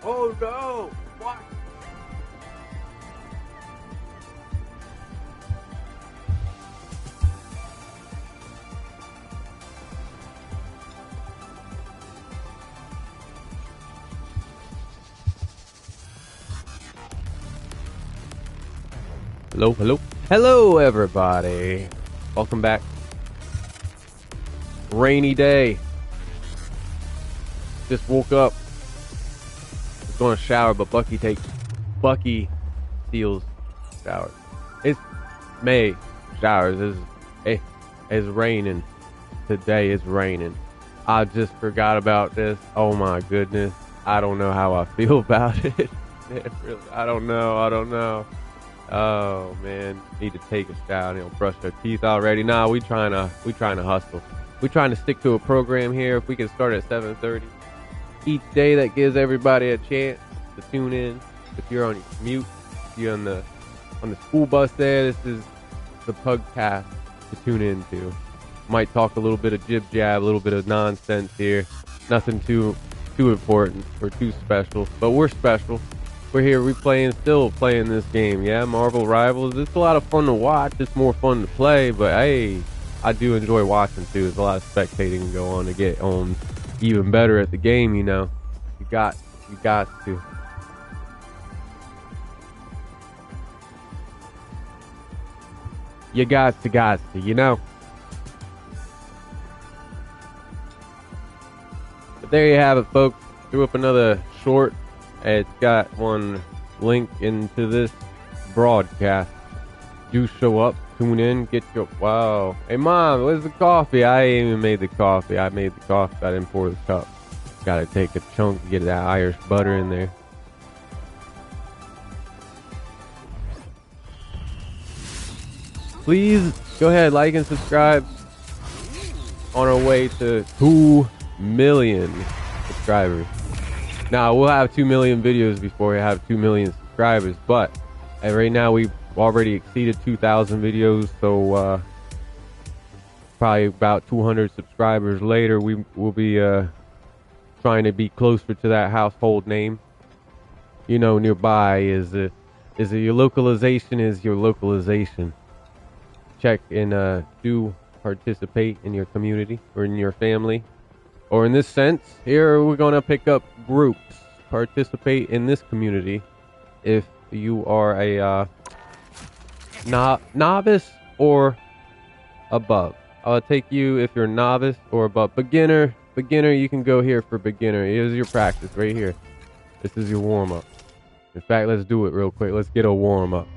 Oh no! What? Hello, hello. Hello, everybody. Welcome back. Rainy day. Just woke up. Was going to shower, but Bucky steals showers. It's May. Showers. It's raining. Today it's raining. I just forgot about this. Oh my goodness. I don't know how I feel about it. Really, I don't know. Oh man, need to take a shower. Brush our teeth already. Nah, we trying to hustle. We trying to stick to a program here. If we can start at 7:30 each day, that gives everybody a chance to tune in. If you're on your commute, if you're on the school bus there, this is the PUGCAST to tune into. Might talk a little bit of jib jab, a little bit of nonsense here. Nothing too important or too special, but we're special. We're here, still playing this game, yeah, Marvel Rivals. It's a lot of fun to watch, it's more fun to play, but hey, I do enjoy watching too. There's a lot of spectating to go on to get on even better at the game, you know. You got to. You got to, you know. But there you have it, folks. Threw up another short. It's got one link into this broadcast. Do show up, tune in, get your... Wow. Hey, Mom, where's the coffee? I ain't even made the coffee. I made the coffee. I didn't pour the cup. Gotta take a chunk to get that Irish butter in there. Please go ahead, like and subscribe. On our way to 2 million subscribers. Now, we'll have 2 million videos before we have 2 million subscribers, but right now we've already exceeded 2,000 videos, so probably about 200 subscribers later, we will be trying to be closer to that household name. You know, nearby is your localization is your localization. Check and do participate in your community or in your family. Or in this sense, here we're going to pick up groups. Participate in this community if you are a novice or above. I'll take you if you're novice or above. Beginner, you can go here for beginner. Here's your practice right here. This is your warm-up. In fact, let's do it real quick. Let's get a warm-up.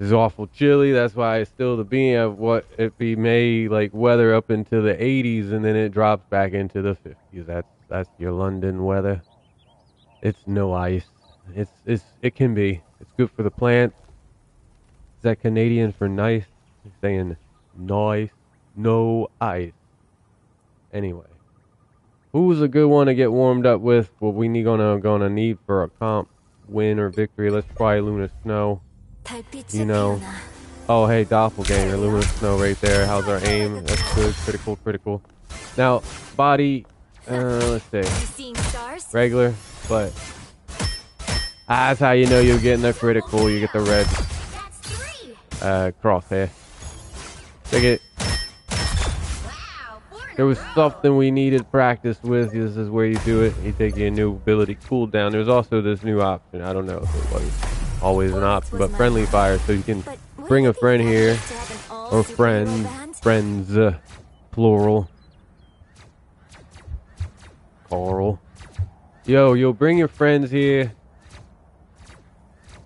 It's awful chilly. That's why it's still the being of what it be May like weather up into the 80s, and then it drops back into the 50s. That's your London weather. It's no ice. It can be. It's good for the plants. Is that Canadian for nice? You're saying nice, no ice. Anyway, who's a good one to get warmed up with? What we gonna need for a comp win or victory? Let's try Luna Snow. You know. Oh, hey, Doppelganger, Luna Snow right there. How's our aim? That's good. Critical. Now, body, let's see. Regular, but that's how you know you're getting the critical. You get the red crosshair. Take it. There was something we needed practice with. This is where you do it. You take your new ability cooldown. There's also this new option. I don't know if it was always an option, but friendly fire, so you can bring a friend here, or friends, plural. Carl. Yo, bring your friends here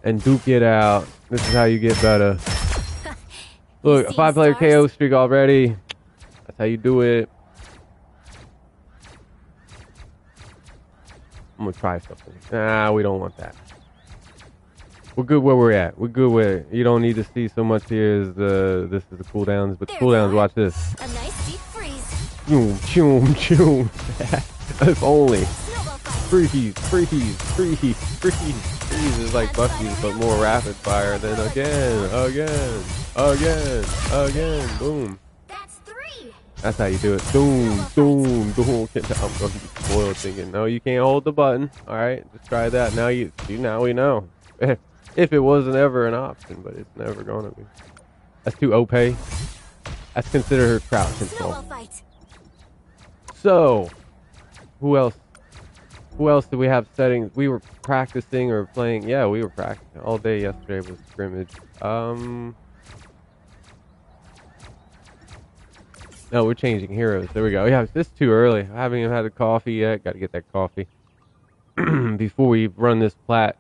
and duke it out. This is how you get better. Look, a 5-player KO streak already. That's how you do it. I'm gonna try something. Nah, we don't want that. We're good where we're at. We're good where you don't need to see so much here as this is the cooldowns, but the cooldowns, watch this. A nice deep freeze. Choom. If only. Freeze is like Bucky's, but more rapid fire. Then again. Boom. That's 3. That's how you do it. Doom, doom, doom. I'm going to be spoiled thinking, no, you can't hold the button. All right, just try that. Now now we know. If it wasn't ever an option, but it's never going to be. That's too OP. That's considered her crowd control. So, who else? Who else did we have settings? We were practicing or playing. Yeah, we were practicing all day yesterday was scrimmage. No, we're changing heroes. There we go. Yeah, it's just too early. I haven't even had the coffee yet. Got to get that coffee before we run this plat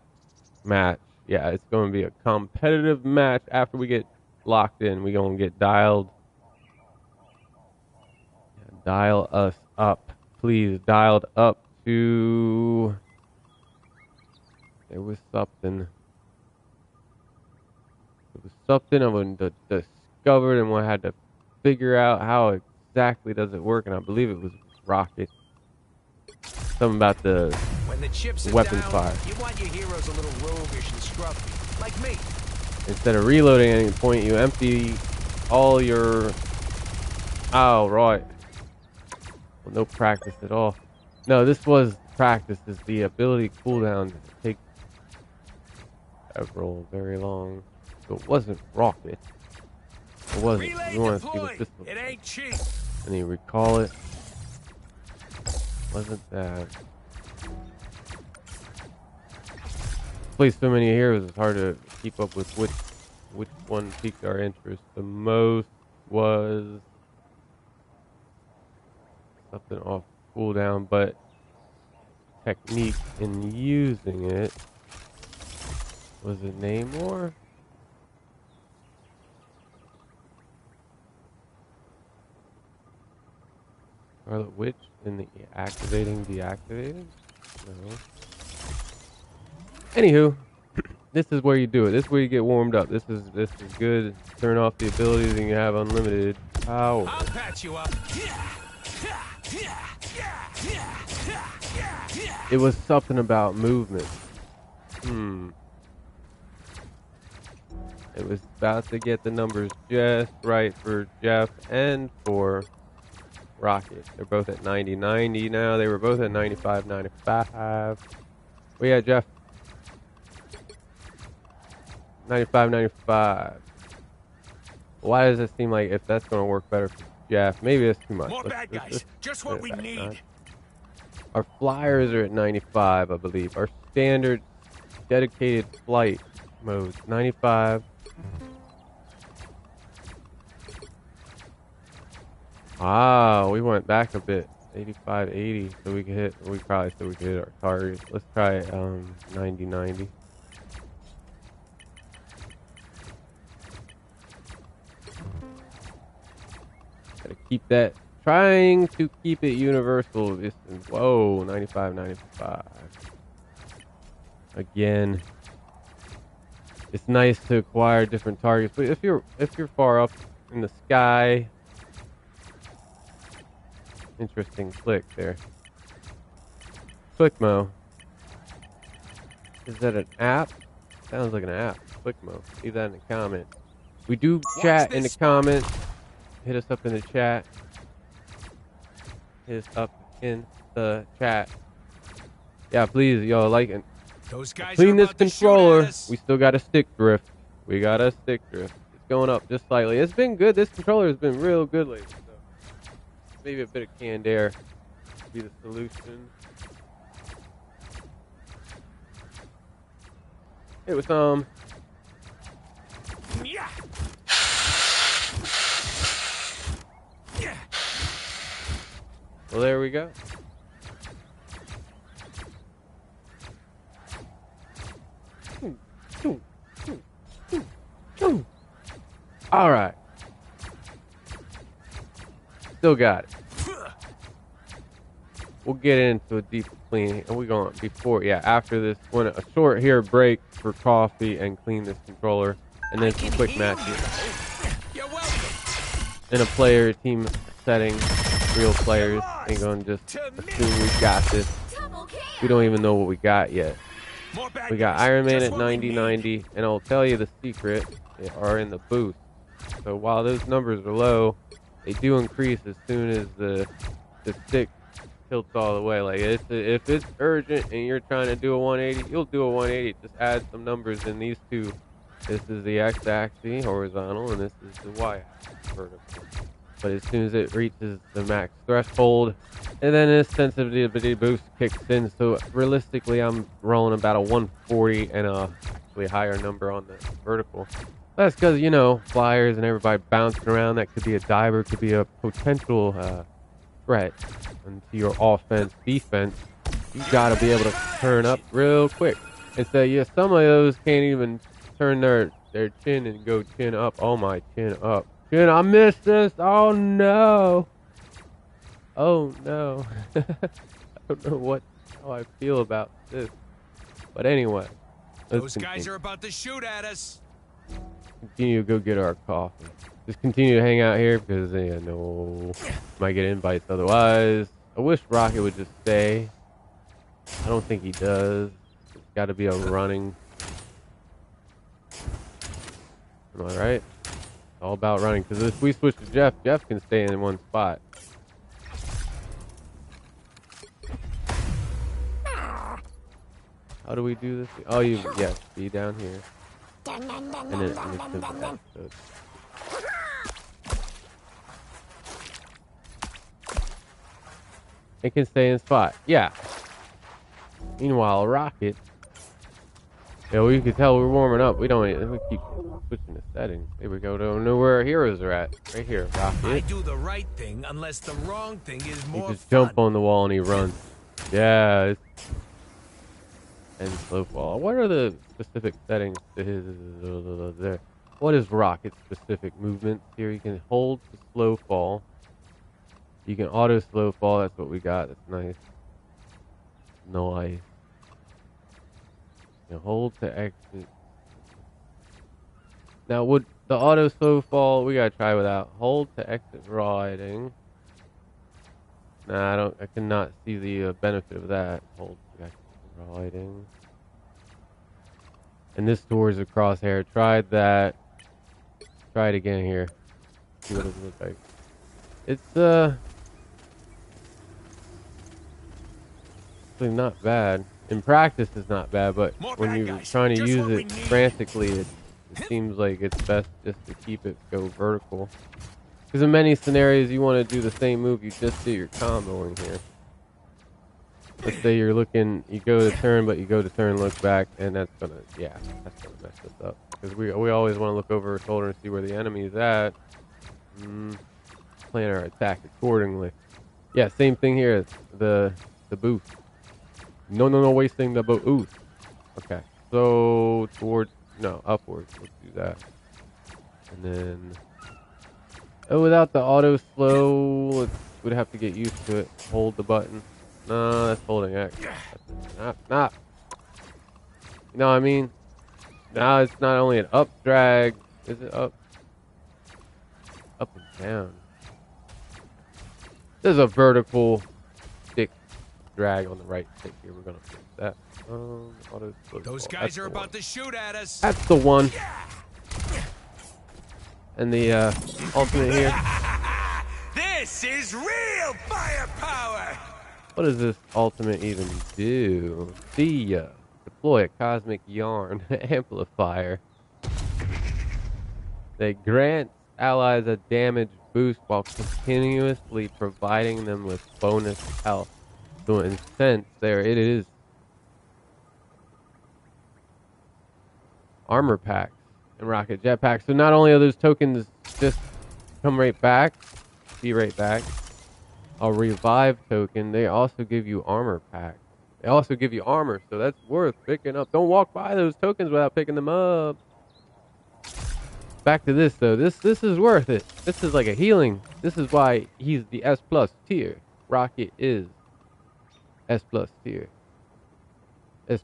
match. Yeah, it's going to be a competitive match after we get locked in. We're going to get dialed. Dial us up. Please, dialed up to... There was something. It was something I wouldn't discovered and I had to figure out how exactly does it work, and I believe it was rocket. Something about the weapon fire. You want your heroes a little roguish and scruffy, like me. Instead of reloading at any point, you empty all your... Oh, right. Well, no practice at all. No, this was practice. Is the ability cooldown to take several very long. So it wasn't rocket. It wasn't. You want to see what this was. It ain't cheap. And you recall it. Wasn't that? Played so many heroes, it's hard to keep up with which one piqued our interest the most. Was something off cooldown, but technique in using it. Was it Namor? Scarlet Witch in the activating deactivated? No. Anywho, this is where you do it. This is where you get warmed up. This is good. Turn off the abilities and you have unlimited power. I'll patch you up. It was something about movement. It was about to get the numbers just right for Jeff and for Rocket. They're both at 90-90 now. They were both at 95-95. Where you at, Jeff? 95-95. Why does it seem like if that's going to work better for Jeff? Maybe it's too much. More bad guys. Just what we need. Our flyers are at 95, I believe. Our standard dedicated flight mode, 95. Ah, we went back a bit. 85-80, so we could hit. We probably said we could hit our target. Let's try 90-90. Gotta keep that. Trying to keep it universal distance. Whoa, 95-95. Again, it's nice to acquire different targets, but if you're far up in the sky, interesting click there. Clickmo. Is that an app? Sounds like an app. Clickmo. Leave that in the comments. We do chat in the comments. Hit us up in the chat. Hit us up in the chat. Yeah, please, y'all, like and clean this controller. We still got a stick drift. We got a stick drift. It's going up just slightly. It's been good. This controller has been real good lately. So maybe a bit of canned air would be the solution. It was Yeah. Well, there we go. All right. Still got it. We'll get into a deep clean, and we're going after this, want a short here break for coffee and clean this controller, and then some quick matches. You're welcome. In a player team setting, real players ain't gonna just assume we got this. We don't even know what we got yet. We got Iron Man at 90-90, and I'll tell you the secret, they are in the boost. So while those numbers are low, they do increase as soon as the stick tilts all the way. Like if it's urgent and you're trying to do a 180, you'll do a 180. Just add some numbers in these two. This is the x-axis horizontal, and this is the y-axis vertical. But as soon as it reaches the max threshold, and then this sensitivity boost kicks in. So realistically, I'm rolling about a 140 and a actually higher number on the vertical. That's because, you know, flyers and everybody bouncing around. That could be a diver, could be a potential threat into your offense, defense. You got to be able to turn up real quick. And so, yeah, some of those can't even turn their chin and go chin up. Oh, my chin up. Chin, I missed this. Oh, no. Oh, no. I don't know how I feel about this. But anyway. Those guys are about to shoot at us. Continue to go get our coffee. Just continue to hang out here because, yeah, no, might get invites otherwise. I wish Rocket would just stay. I don't think he does. It's got to be a running. Am I right? It's all about running. Because if we switch to Jeff, Jeff can stay in one spot. How do we do this? Oh, yes, be down here. And it's simple. It can stay in spot. Yeah. Meanwhile, Rocket. Yeah, we can tell we're warming up. We keep switching the settings. There we go. Don't know where our heroes are at. Right here, Rocket. I do the right thing unless the wrong thing is more He just jump on the wall and he runs. Yeah. And slow fall. What are the specific settings to his there? What is Rocket's specific movements here? You can hold to slow fall. You can auto slow fall. That's what we got. That's nice. Nice. You can hold to exit. Now, would the auto slow fall? We gotta try without. Hold to exit riding. Nah, I cannot see the benefit of that. Hold to exit riding. And this towards the crosshair. Tried that. Try it again here. See what it looks like. It's actually not bad. In practice, it's not bad, but when you're trying to use it frantically, it seems like it's best just to keep it go vertical. Because in many scenarios, you want to do the same move you just did your comboing here. Let's say you're looking, you go to turn, but you go to turn, look back, and that's gonna mess us up. Because we always want to look over our shoulder and see where the enemy is at. Plan our attack accordingly. Yeah, same thing here. The boost. No, wasting the boost. Okay, so upwards. Let's do that. And then, without the auto slow, we'd have to get used to it. Hold the button. No, that's holding X. Not. You know what I mean? Now it's not only an up drag. Is it up? Up and down. There's a vertical stick drag on the right stick here. We're gonna fix that. Auto slow. Those guys are about to shoot at us. That's the one. And the ultimate here. This is real firepower. What does this ultimate even do? See ya. Deploy a cosmic yarn amplifier. They grant allies a damage boost while continuously providing them with bonus health. So in a sense, there it is. Armor packs and rocket jetpacks. So not only are those tokens just come right back, be right back. A revive token, they also give you armor packs. They also give you armor, so that's worth picking up. Don't walk by those tokens without picking them up. Back to this though. This is worth it. This is like a healing. This is why he's the S+ tier. Rocket is S+ tier. S++.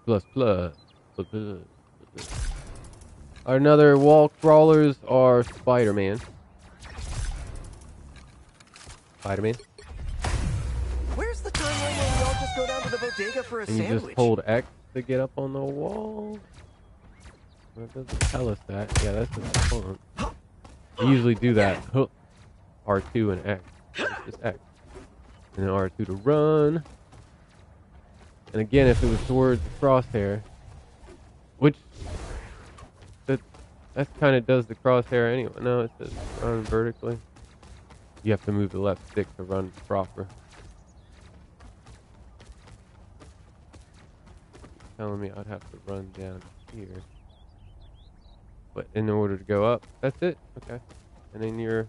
Another wall crawlers are Spider-Man. Spider-Man. Where's the timeline where we all just go down to the bodega for a and sandwich? you just hold X to get up on the wall. It doesn't tell us that. Yeah, that's just fun. You usually do that. R2 and X. It's just X. And then R2 to run. And again, if it was towards the crosshair, which that kind of does the crosshair anyway. No, it says run vertically. You have to move the left stick to run proper. It's telling me I'd have to run down here. But in order to go up, that's it. Okay. And then you're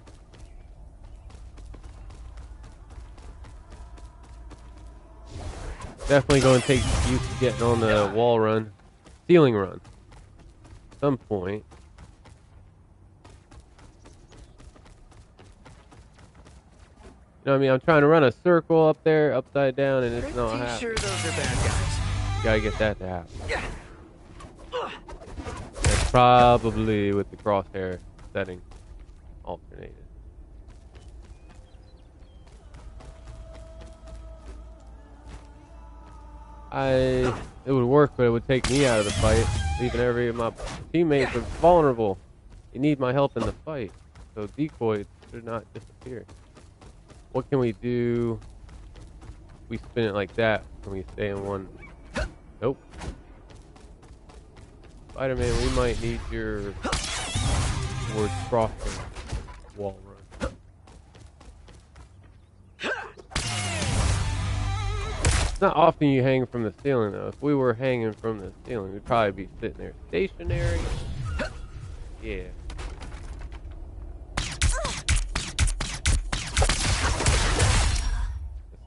definitely going to take use of getting on the wall run, ceiling run at some point. You know what I mean? I'm trying to run a circle up there, upside down, and it's not happening. Sure, those are bad guys. You gotta get that to happen. That's probably with the crosshair setting alternated. It would work, but it would take me out of the fight, leaving every of my teammates are vulnerable. You need my help in the fight, so decoys should not disappear. What can we do? We spin it like that. Can we stay in one? Nope. Spider-Man, we might need your towards crossing wall run. It's not often you hang from the ceiling, though. If we were hanging from the ceiling, we'd probably be sitting there stationary. Yeah.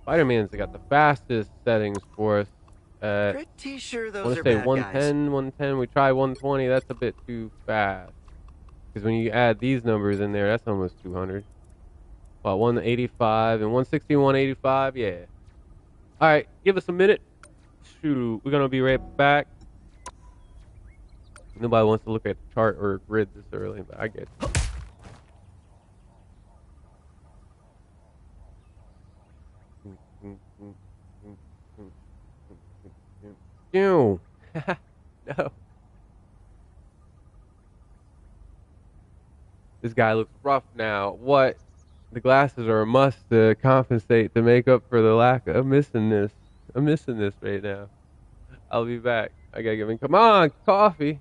Spider-Man's got the fastest settings for us. Pretty sure I those want are to say bad 110, 110. We try 120. That's a bit too fast. Because when you add these numbers in there, that's almost 200. About 185 and 160, 185. Yeah. All right, give us a minute. Shoot, we're gonna be right back. Nobody wants to look at the chart or grid this early, but I get it. No. No. This guy looks rough now. What? The glasses are a must to compensate, to make up for the lack of missing this. I'm missing this right now. I'll be back. I gotta give him, come on, coffee.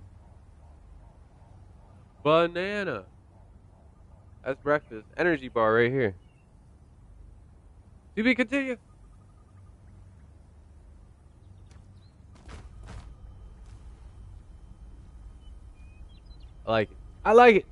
Banana. That's breakfast. Energy bar right here. To be continued. I like it. I like it.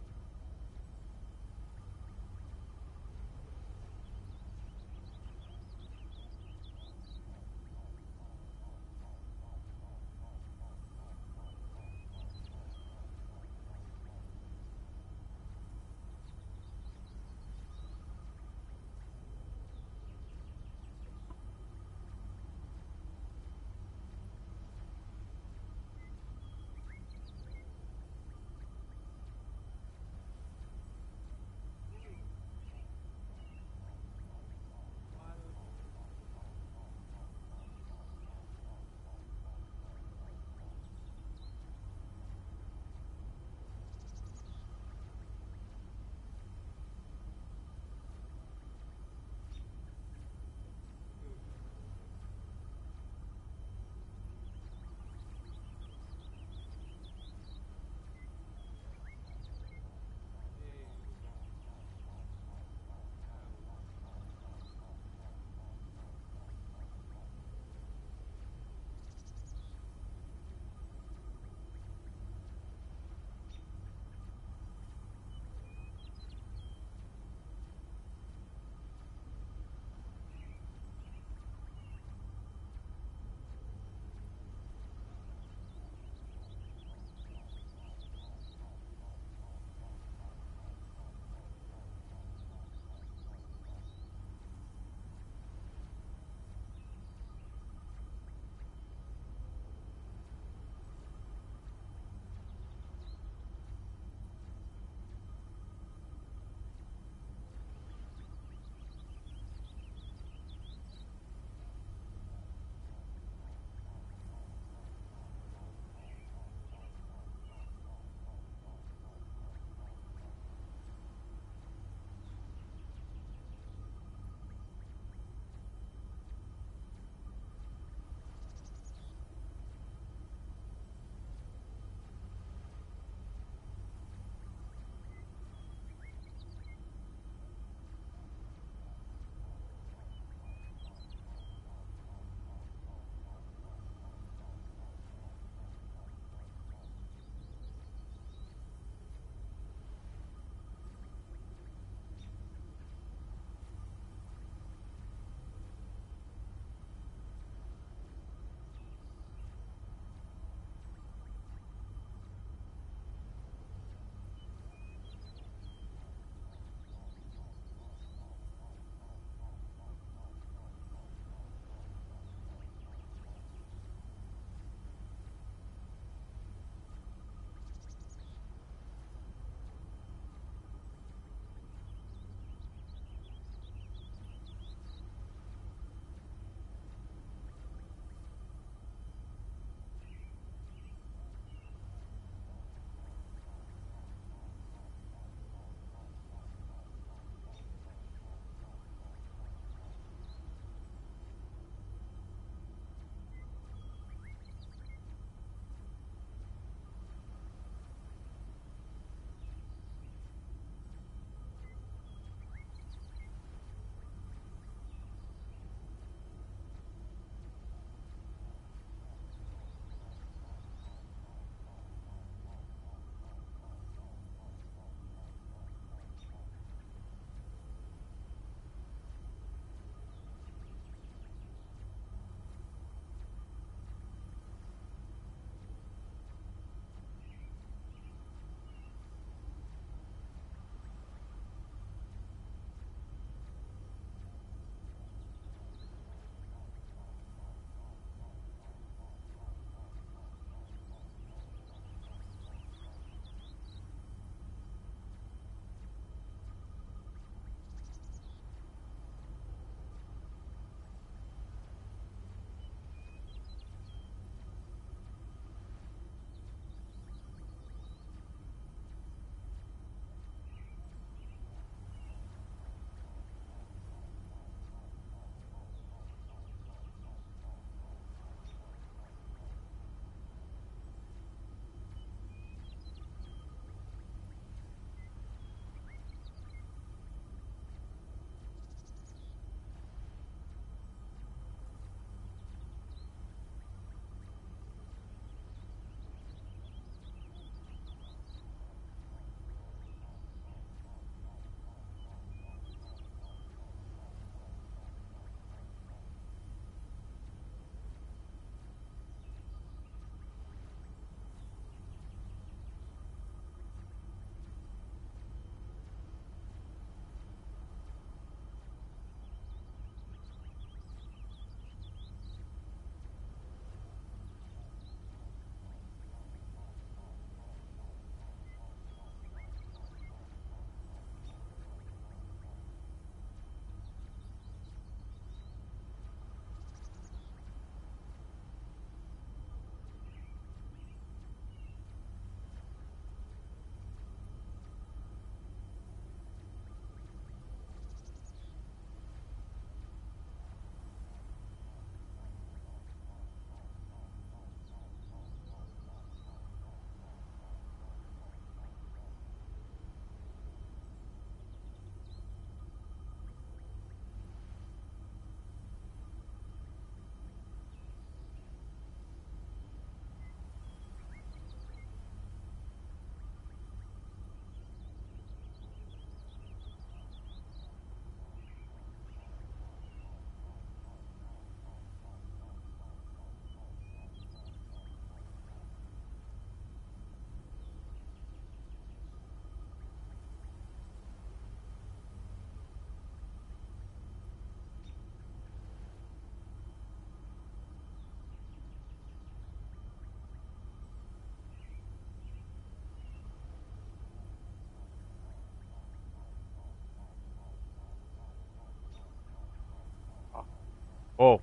Oh,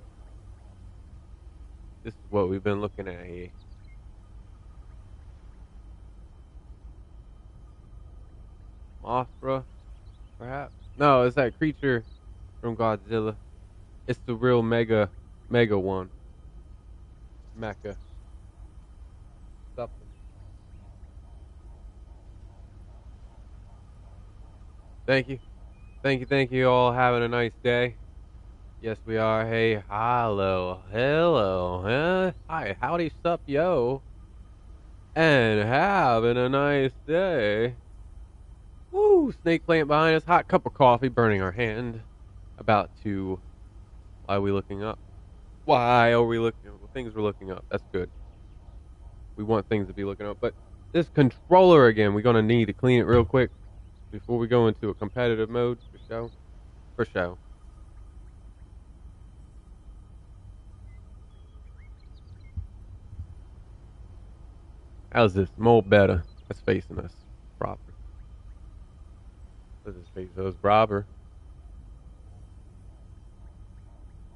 this is what we've been looking at here. Mothra, perhaps? No, it's that creature from Godzilla. It's the real mega one. Mecha. Something. Thank you. Thank you all. Having a nice day. Yes, we are. Hey, hello. Hi, howdy, sup, yo. And having a nice day. Woo, snake plant behind us. Hot cup of coffee burning our hand. About to. Why are we looking up? Why are we looking up? Things we're looking up. That's good. We want things to be looking up. But this controller again, we're going to need to clean it real quick before we go into a competitive mode for show. For show. How's this? More better. That's facing us proper. Let's just face us proper.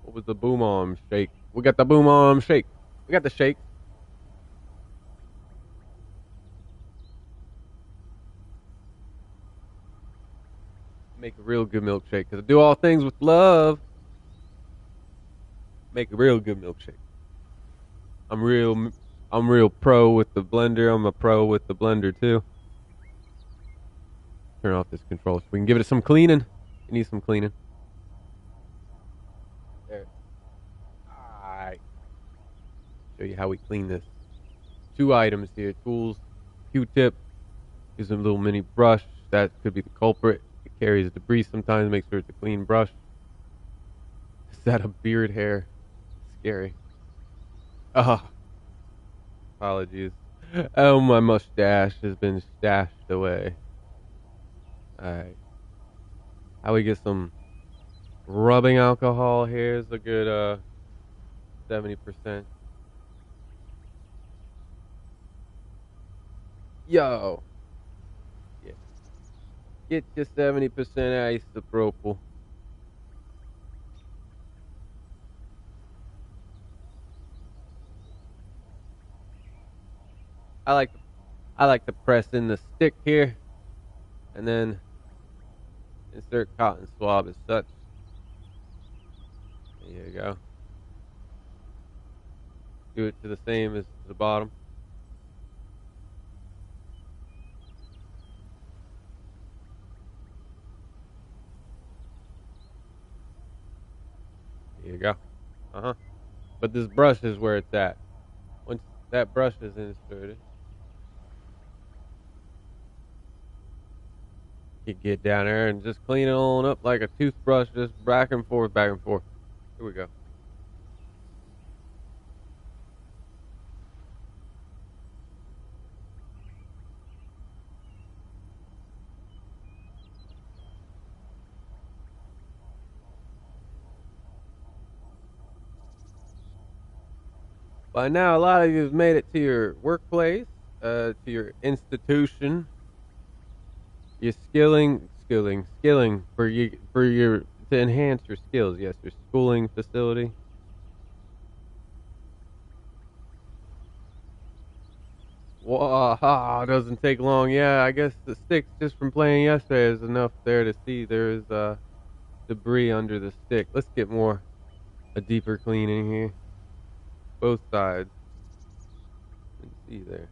What was the boom arm shake? We got the boom arm shake. We got the shake. Make a real good milkshake. Because I do all things with love. Make a real good milkshake. I'm real pro with the blender. I'm a pro with the blender too. Turn off this control so we can give it some cleaning. It needs some cleaning. There. Alright. Show you how we clean this. 2 items here. Tools. Q-tip. Use a little mini brush. That could be the culprit. It carries debris sometimes. Make sure it's a clean brush. Is that a beard hair? Scary. Apologies. Oh, my mustache has been stashed away. Alright. How we get some rubbing alcohol here is a good 70%. Yo. Yeah. Get your 70% isopropyl. I like to press in the stick here and then insert cotton swab as such. There you go. Do it to the same as the bottom. There you go. But this brush is where it's at. Once that brush is inserted, you get down there and just clean it on up like a toothbrush, just back and forth, back and forth. Here we go. By now, a lot of you have made it to your workplace, to your institution. You're skilling for your to enhance your skills. Yes, your schooling facility. Wow, doesn't take long. Yeah, I guess the sticks just from playing yesterday is enough there to see there is debris under the stick. Let's get a deeper cleaning here. Both sides. You can see there.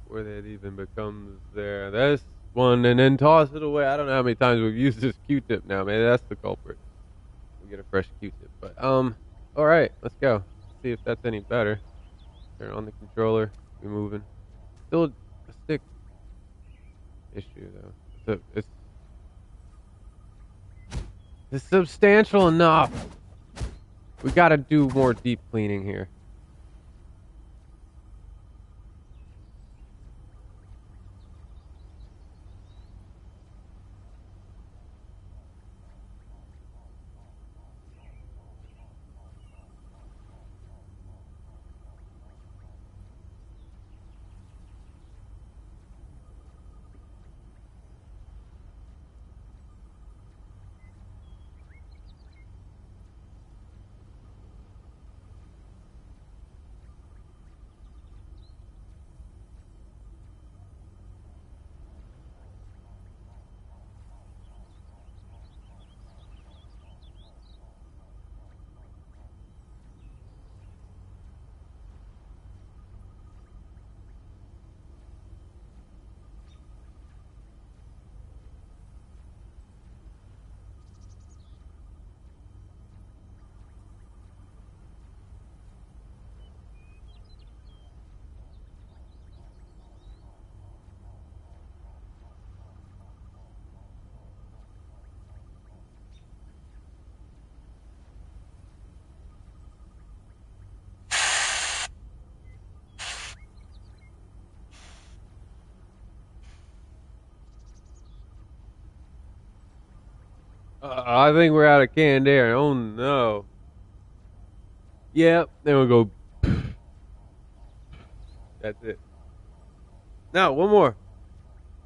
Where that even becomes there. This one, and then toss it away. I don't know how many times we've used this Q-tip now. Maybe that's the culprit. We get a fresh Q-tip. But, alright, let's go. See if that's any better. Turn on the controller. We're moving. Still a stick issue, though. It's substantial enough. We gotta do more deep cleaning here. I think we're out of canned air. Oh no. Yep. Then we'll go. That's it. No, one more.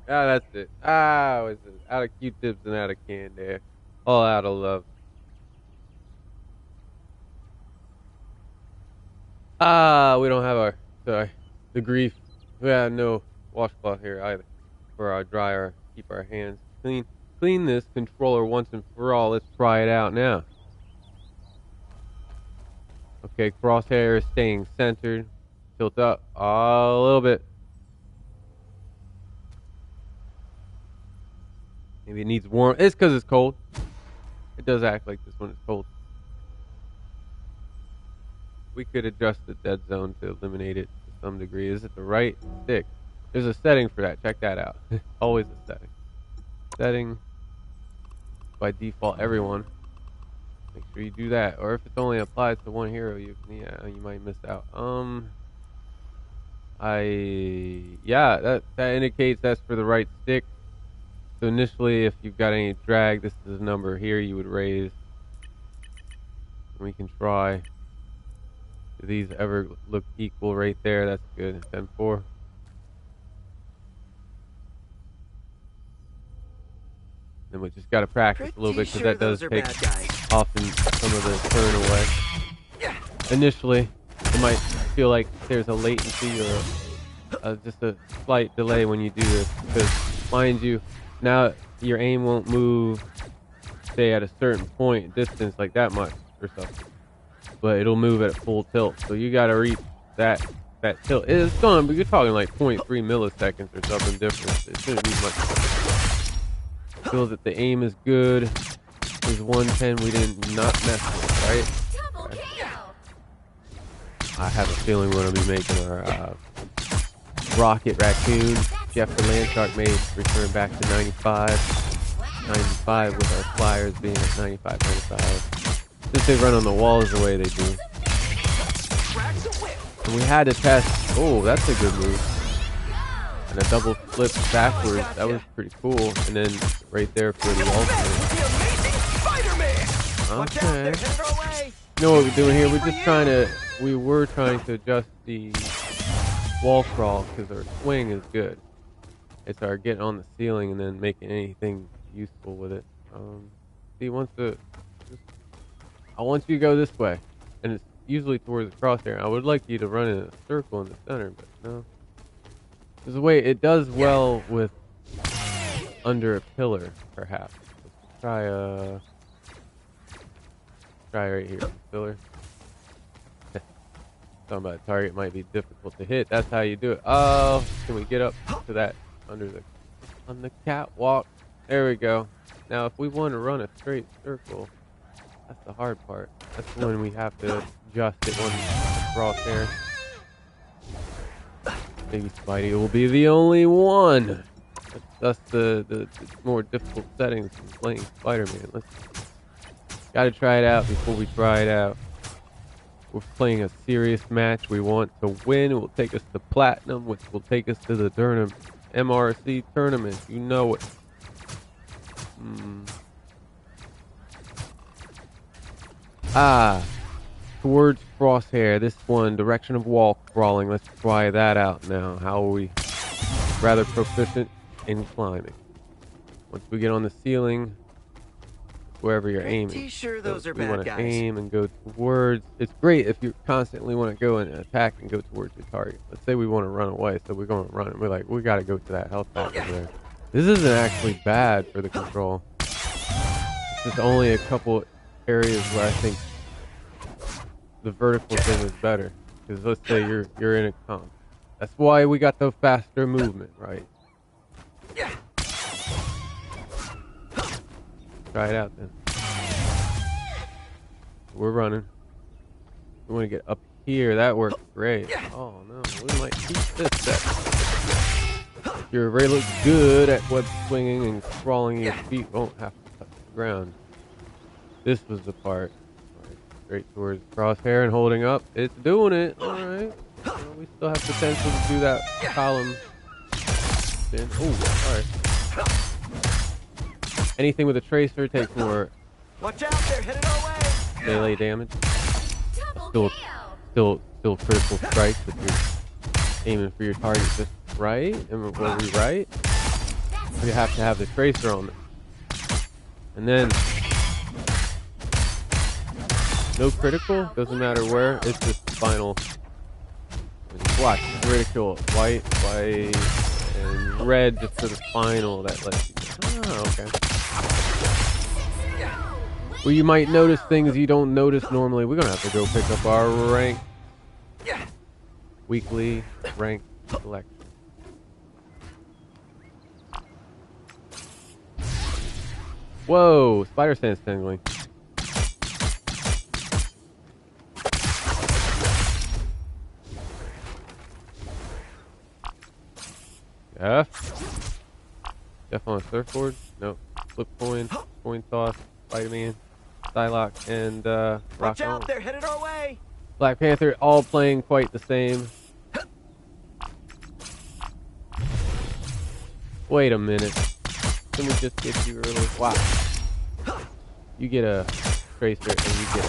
Ah, that's it. Ah, what's it? Out of Q-tips and out of canned air. All out of love. Ah, we don't have the grief. We have no washcloth here either for our dryer. Keep our hands clean. Clean this controller once and for all. Let's try it out now. Okay, crosshair is staying centered. Tilt up a little bit. Maybe it needs warm. It's because it's cold. It does act like this when it's cold. We could adjust the dead zone to eliminate it to some degree. Is it the right stick? There's a setting for that. Check that out. Always a setting. Setting. By default, everyone. Make sure you do that. Or if it's only applies to one hero, you might miss out. That indicates that's for the right stick. So initially, if you've got any drag, this is the number here you would raise. And we can try. Do these ever look equal right there? That's good. 10-4. Then we just got to practice a little bit because that does take often some of the turn away. Initially, it might feel like there's a latency or just a slight delay when you do this because, mind you, now your aim won't move, say, at a certain point distance like that much or something, but it'll move at full tilt. So you got to reach that tilt. It's gone, but you're talking like 0.3 milliseconds or something different. It shouldn't be much. Feel that the aim is good. Is 110 we did not mess with, right? I have a feeling we're going to be making our Rocket Raccoon Jeff the Landshark made return back to 95 with our flyers being at 95. Since they run on the walls the way they do. And we had to test. Oh, that's a good move. And a double flip backwards. That was pretty cool. And then right there for the ultimate. Okay. You know what we're doing here? We were trying to adjust the wall crawl because our swing is good. It's our getting on the ceiling and then making anything useful with it. I want you to go this way, and it's usually towards the crosshair. I would like you to run in a circle in the center, but no. There's a way it does well with under a pillar, perhaps. Let's try right here, pillar. Talking about a target might be difficult to hit. That's how you do it. Oh, can we get up to that on the catwalk? There we go. Now, if we want to run a straight circle, that's the hard part. That's when we have to adjust it on the crosshair. Maybe Spidey will be the only one. That's the more difficult settings in playing Spider-Man. Gotta try it out before we try it out. We're playing a serious match. We want to win. It will take us to Platinum, which will take us to the MRC tournament. You know it. Towards crosshair. This one, direction of wall crawling. Let's try that out now. How are we? Rather proficient in climbing. Once we get on the ceiling, wherever you're aiming. Sure those are we bad want to guys. aim and go towards. It's great if you constantly want to go and attack and go towards your target. Let's say we want to run away, so we're going to run and we're like, we got to go to that health pack over there. This isn't actually bad for the control. It's just only a couple areas where I think the vertical thing is better. Because let's say you're in a comp. That's why we got the faster movement, right? Try it out then. We're running. We want to get up here. That works great. Oh no, we might keep this set. You're really good at web swinging and crawling. Your feet won't have to touch the ground. This was the part. Right, straight towards crosshair and holding up. It's doing it. All right. Well, we still have potential to do that column. Oh, all right. Anything with a tracer takes more Watch out, they're headed our way. melee damage. Still critical strikes if you're aiming for your target just right. And were we right? We have to have the tracer on them. And then no critical, doesn't matter where, it's just the final. Watch, critical, white, and red just for the final that lets you know. Oh, okay. Well, you might notice things you don't notice normally. We're gonna have to go pick up our rank. Weekly rank selection. Whoa, spider sense tingling. F. F on a surfboard? Nope. Flip coin, coin toss, Spider-Man, Psylocke, and Rock Watch On. out, they're headed our way. Black Panther, all playing quite the same. Wait a minute. Can we just get you early? Wow. You get a tracer and you get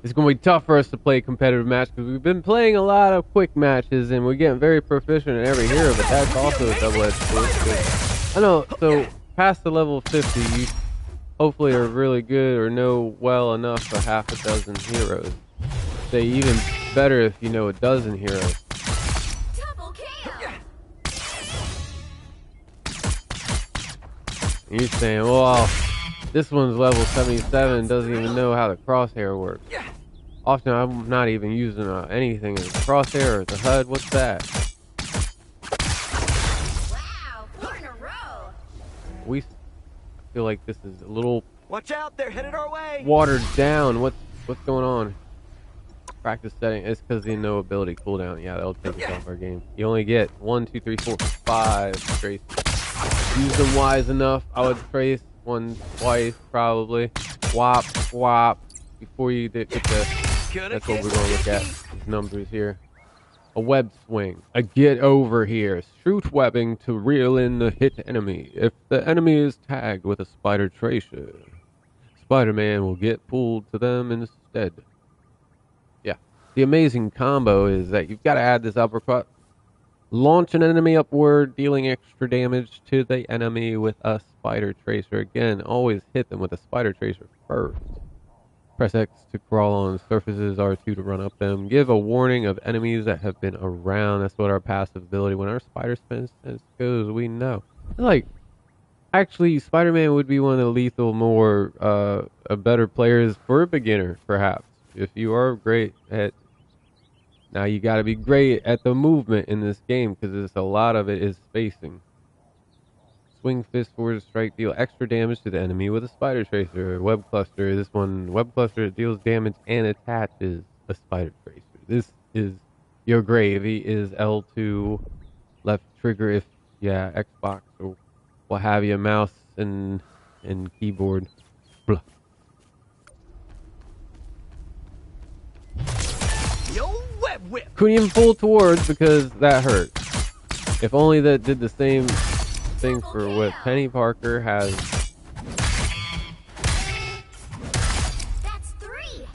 It's going to be tough for us to play a competitive match because we've been playing a lot of quick matches and we're getting very proficient in every hero, but that's also a double-edged sword. I know, so past the level 50, you hopefully are really good or know well enough for half a dozen heroes. Say even better if you know a dozen heroes. Double kill. And you're saying, well, this one's level 77, doesn't even know how the crosshair works. Often I'm not even using anything as a crosshair or the HUD. What's that? Wow, 4 in a row. We feel like this is a little Watch out, they're headed our way. watered down. What's going on? Practice setting. It's because the no ability cooldown. Yeah, that'll take us off our game. You only get 1, 2, 3, 4, 5 traces. Use them wise enough. I would trace one twice probably. Whop, whop. Before you get the. That's what we're gonna look at. These numbers here. A web swing. A get over here. Shoot webbing to reel in the hit enemy. If the enemy is tagged with a spider tracer, Spider-Man will get pulled to them instead. Yeah. The amazing combo is that you've got to add this uppercut. Launch an enemy upward, dealing extra damage to the enemy with a spider tracer. Again, always hit them with a spider tracer first. Press X to crawl on surfaces, R2 to run up them. Give a warning of enemies that have been around. That's what our passive ability. When our spider sense goes, we know. Like, actually, Spider-Man would be one of the lethal, more, better players for a beginner, perhaps. If you are great at... Now, you got to be great at the movement in this game, because a lot of it is spacing. Swing fist forward strike, deal extra damage to the enemy with a spider tracer. Web cluster. This one, web cluster, deals damage and attaches a spider tracer. This is your gravy. Is L2 left trigger if, yeah, Xbox or what have you, mouse and keyboard. Blah. Yo, web whip. Couldn't even pull towards because that hurt. If only that did the same thing for what Penny Parker has. That's 3.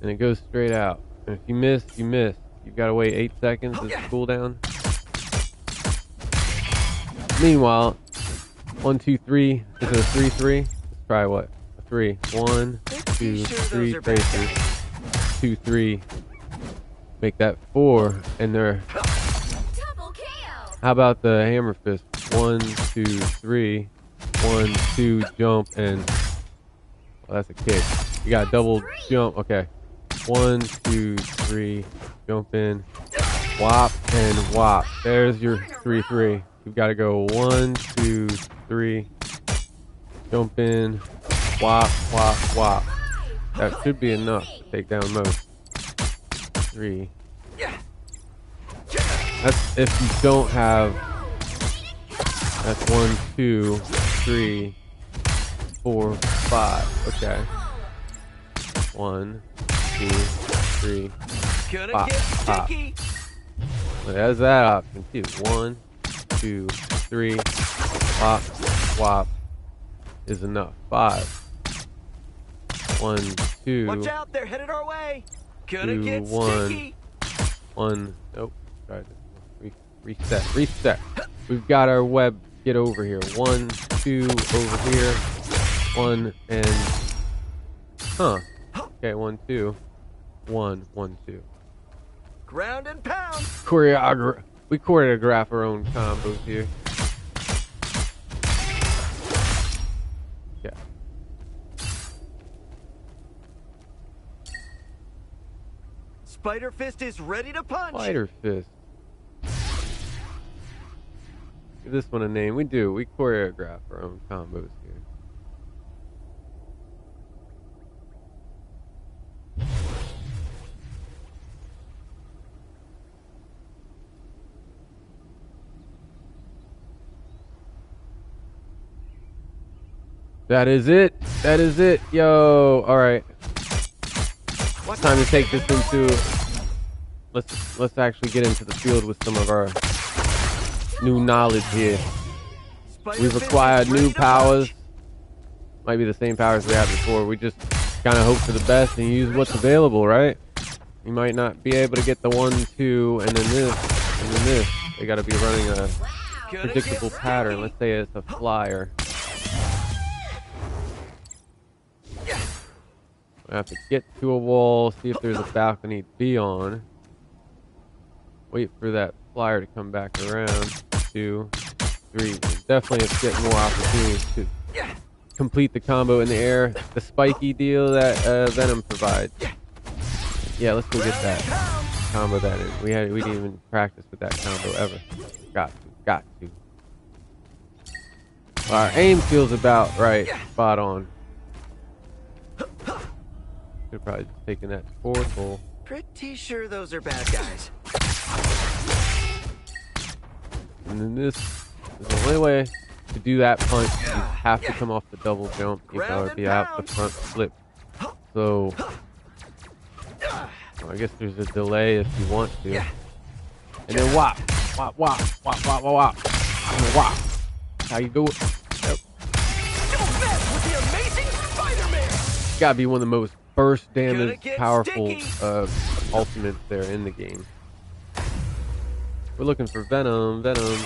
And it goes straight out. And if you miss, you miss. You've got to wait 8 seconds as cooldown. Meanwhile, 1, 2, 3. Is it a 3, 3? Let's try what? A 3. 1, 2, 3 tracers. 2, 3. Make that 4. And they're. Double kill. How about the hammer fist? 1, 2, 3. 1, 2, jump, and well, that's a kick. You got a double jump. Okay. 1, 2, 3. Jump in. Whop and whop. There's your 3, 3. You've got to go 1, 2, 3. Jump in. Whop, whop, whop. That should be enough to take down most. 3. That's if you don't have. That's 1, 2, 3, 4, 5. Okay. 1, 2, 3, Gonna pop, get pop. sticky. Well, there's that option too. 1, 2, 3. Wop, wop is enough. 5. 1, 2. Watch out, they're headed our way. Gonna 2, get 1. sticky. 1. Nope. Try to reset. Reset. We've got our web. Get over here. 1, 2 over here. 1 and okay. 1, 2. 1, 1, 2. Ground and pound. We choreograph our own combos here. Yeah. Spider Fist is ready to punch. Spider Fist. Give this one a name. We do. We choreograph our own combos here. That is it. That is it. Yo. All right. It's time to take this into. Let's actually get into the field with some of our new knowledge here. We've acquired new powers. Might be the same powers we had before. We just kind of hope for the best and use what's available, right? You might not be able to get the 1, 2, and then this, and then this. They got to be running a predictable pattern. Let's say it's a flyer. I have to get to a wall, see if there's a balcony to be on. Wait for that flyer to come back around. 2, 3. Definitely have to get more opportunities to complete the combo in the air. The spiky deal that Venom provides. Yeah, let's go get that. Combo that in. We didn't even practice with that combo ever. Got to. Our aim feels about right. Spot on. Should probably just taken that fourth hole. Pretty sure those are bad guys. And then this is the only way to do that punch. You have to come off the double jump. You gotta be out the front flip. So I guess there's a delay if you want to. And then wop. Wop, wop, wop, wop, wop, wop. And then wop. How you do it? Yep. Gotta be one of the most burst damage, powerful ultimates there in the game. We're looking for Venom. Venom's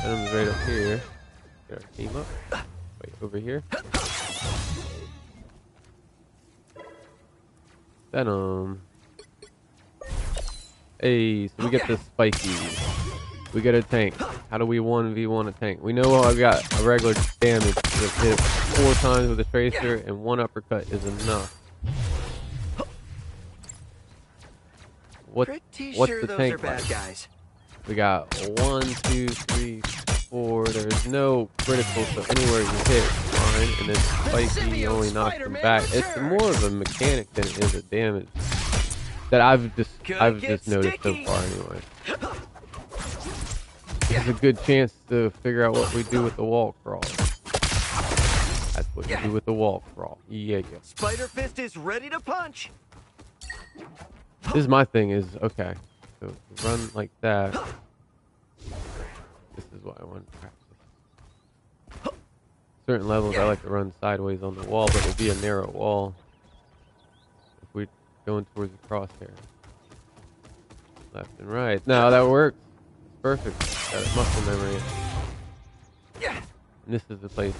right up here. Get our team up. Wait, over here. Venom. Hey, so we get the spiky. We get a tank. How do we 1v1 a tank? We know I've got a regular damage. Just hit 4 times with a tracer, and 1 uppercut is enough. What's the tank like? Guys. We got 1, 2, 3, 4. There's no critical, so anywhere you hit, fine. And then spiky only knocks them back. It's more of a mechanic than it is a damage that I've just noticed so far, anyway. It's a good chance to figure out what we do with the wall crawl. That's what you do with the wall crawl. Yeah. Spider Fist is ready to punch. This is my thing is, okay, so run like that. This is what I want to practice. Certain levels I like to run sideways on the wall, but it'd be a narrow wall if we're going towards the crosshair. Left and right. No, that works. Perfect. Got it, muscle memory. And this is the place.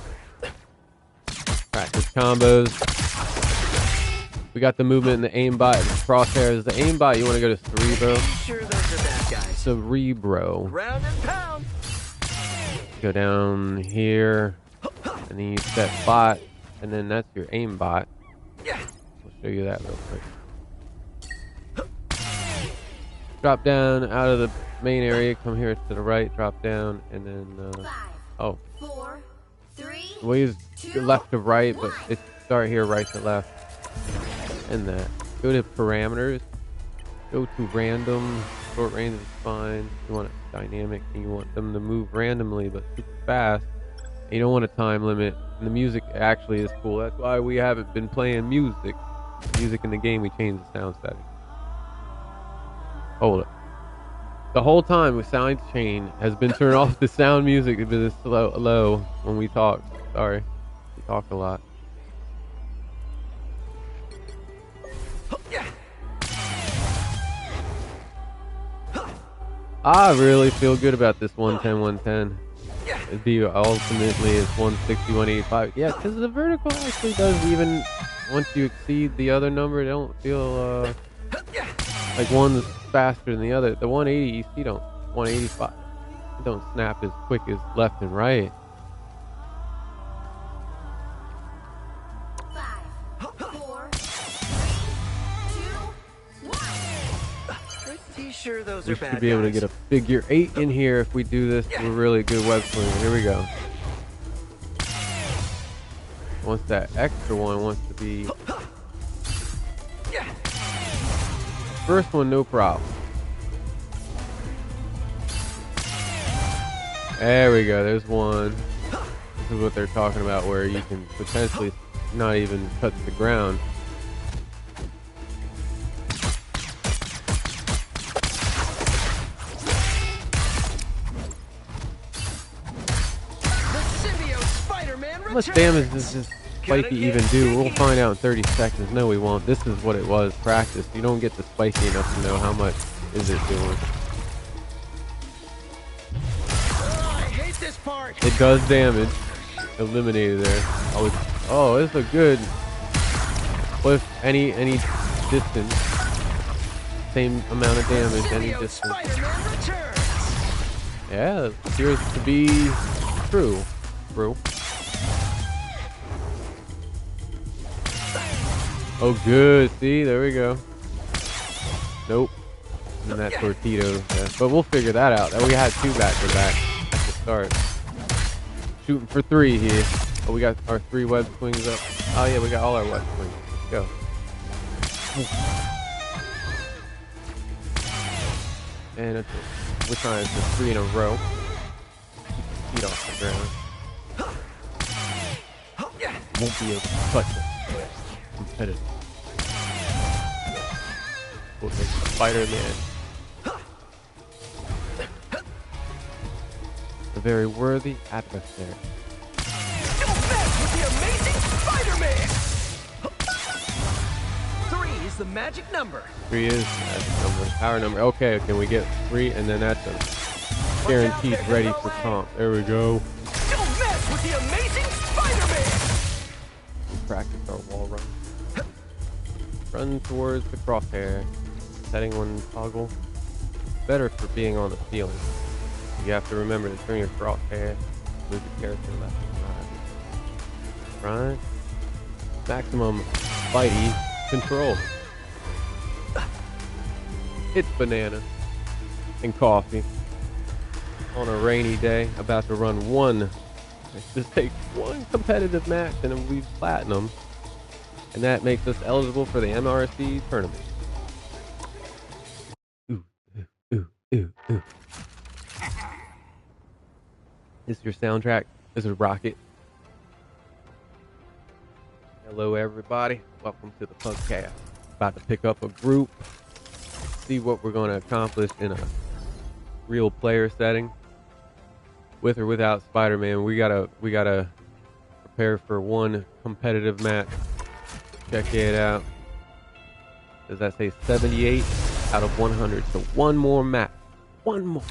Practice combos. We got the movement and the aimbot and the crosshairs. The aimbot, you want to go to Cerebro. Sure, those are bad guys. Cerebro. Round and pound. Go down here, and then you set bot, and then that's your aimbot. I'll show you that real quick. Drop down out of the main area. Come here to the right. Drop down, and then 5, 4, 3. The way is left to right, but it's start here, right to left. And that. Go to parameters. Go to random. Short range is fine. You want it dynamic, and you want them to move randomly but super fast. And you don't want a time limit. And the music actually is cool. That's why we haven't been playing music. Music in the game, we changed the sound setting. Hold it. The whole time with sound chain has been turned off. The sound music has been low when we talk. Sorry, we talk a lot. I really feel good about this 110, 110. It'd be ultimately it's 160, 185. Yeah, because the vertical actually does even once you exceed the other number, it don't feel like one's faster than the other. The 180 you see don't 185. It don't snap as quick as left and right. 5, 4, 3, 2, 1. Pretty sure those We are bad should be able to guys. get a figure 8 in here if we do this. We're really good web swing. Here we go. Once that extra one wants to be first one, no problem. There we go. There's one. This is what they're talking about, where you can potentially not even touch the ground. How much damage does this spiky even do? We'll find out in 30 seconds. No, we won't. This is what it was. Practice. You don't get the spiky enough to know how much is it doing. I hate this part. It does damage. Eliminated there. Oh, it's a good. What if any distance? Same amount of damage, any distance. Spider-Man returns. Yeah, it appears to be true, bro. Oh, good. See, there we go. Nope. And that torpedo. Yeah. But we'll figure that out. We had 2 back-to-back at the start. Shooting for 3 here. Oh, we got our 3 web swings up. Oh, yeah, we got all our web swings. Let's go. And we're trying for 3 in a row. Keep the feet off the ground. Won't be able to touch it. Competitive. We'll take Spider-Man. A very worthy adversary. Don't mess with the amazing Spider-Man. 3 is the magic number. 3 is magic number. Power number. Okay, can we get 3? And then that's a guaranteed ready for comp. There we go. Don't mess with the amazing Spider-Man. We practice our wall run. Run towards the crosshair. Setting one toggle. Better for being on the ceiling. You have to remember to turn your crosshair. Move your character left and right. Right. Maximum Spidey control. It's banana and coffee on a rainy day. About to run one. Just take one competitive match and then we've platinum. And that makes us eligible for the MRC tournament. Ooh, ooh, ooh, ooh. This is your soundtrack. This is Rocket. Hello, everybody. Welcome to the PUGCAST. About to pick up a group. See what we're going to accomplish in a real player setting. With or without Spider-Man, we gotta prepare for one competitive match. Check it out. Does that say 78 out of 100? So one more match. One more.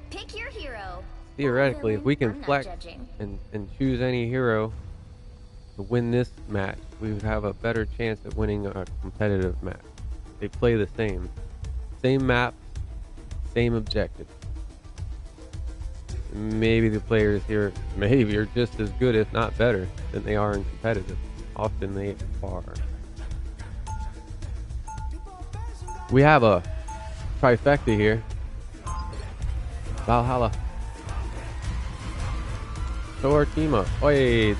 Pick your hero. Theoretically, if we can I'm not flex judging. and choose any hero to win this match, we would have a better chance at winning a competitive match. They play the same. Same map, same objective. Maybe the players here maybe are just as good, if not better, than they are in competitive. Often they are. We have a trifecta here. Valhalla. So our team up. Oi!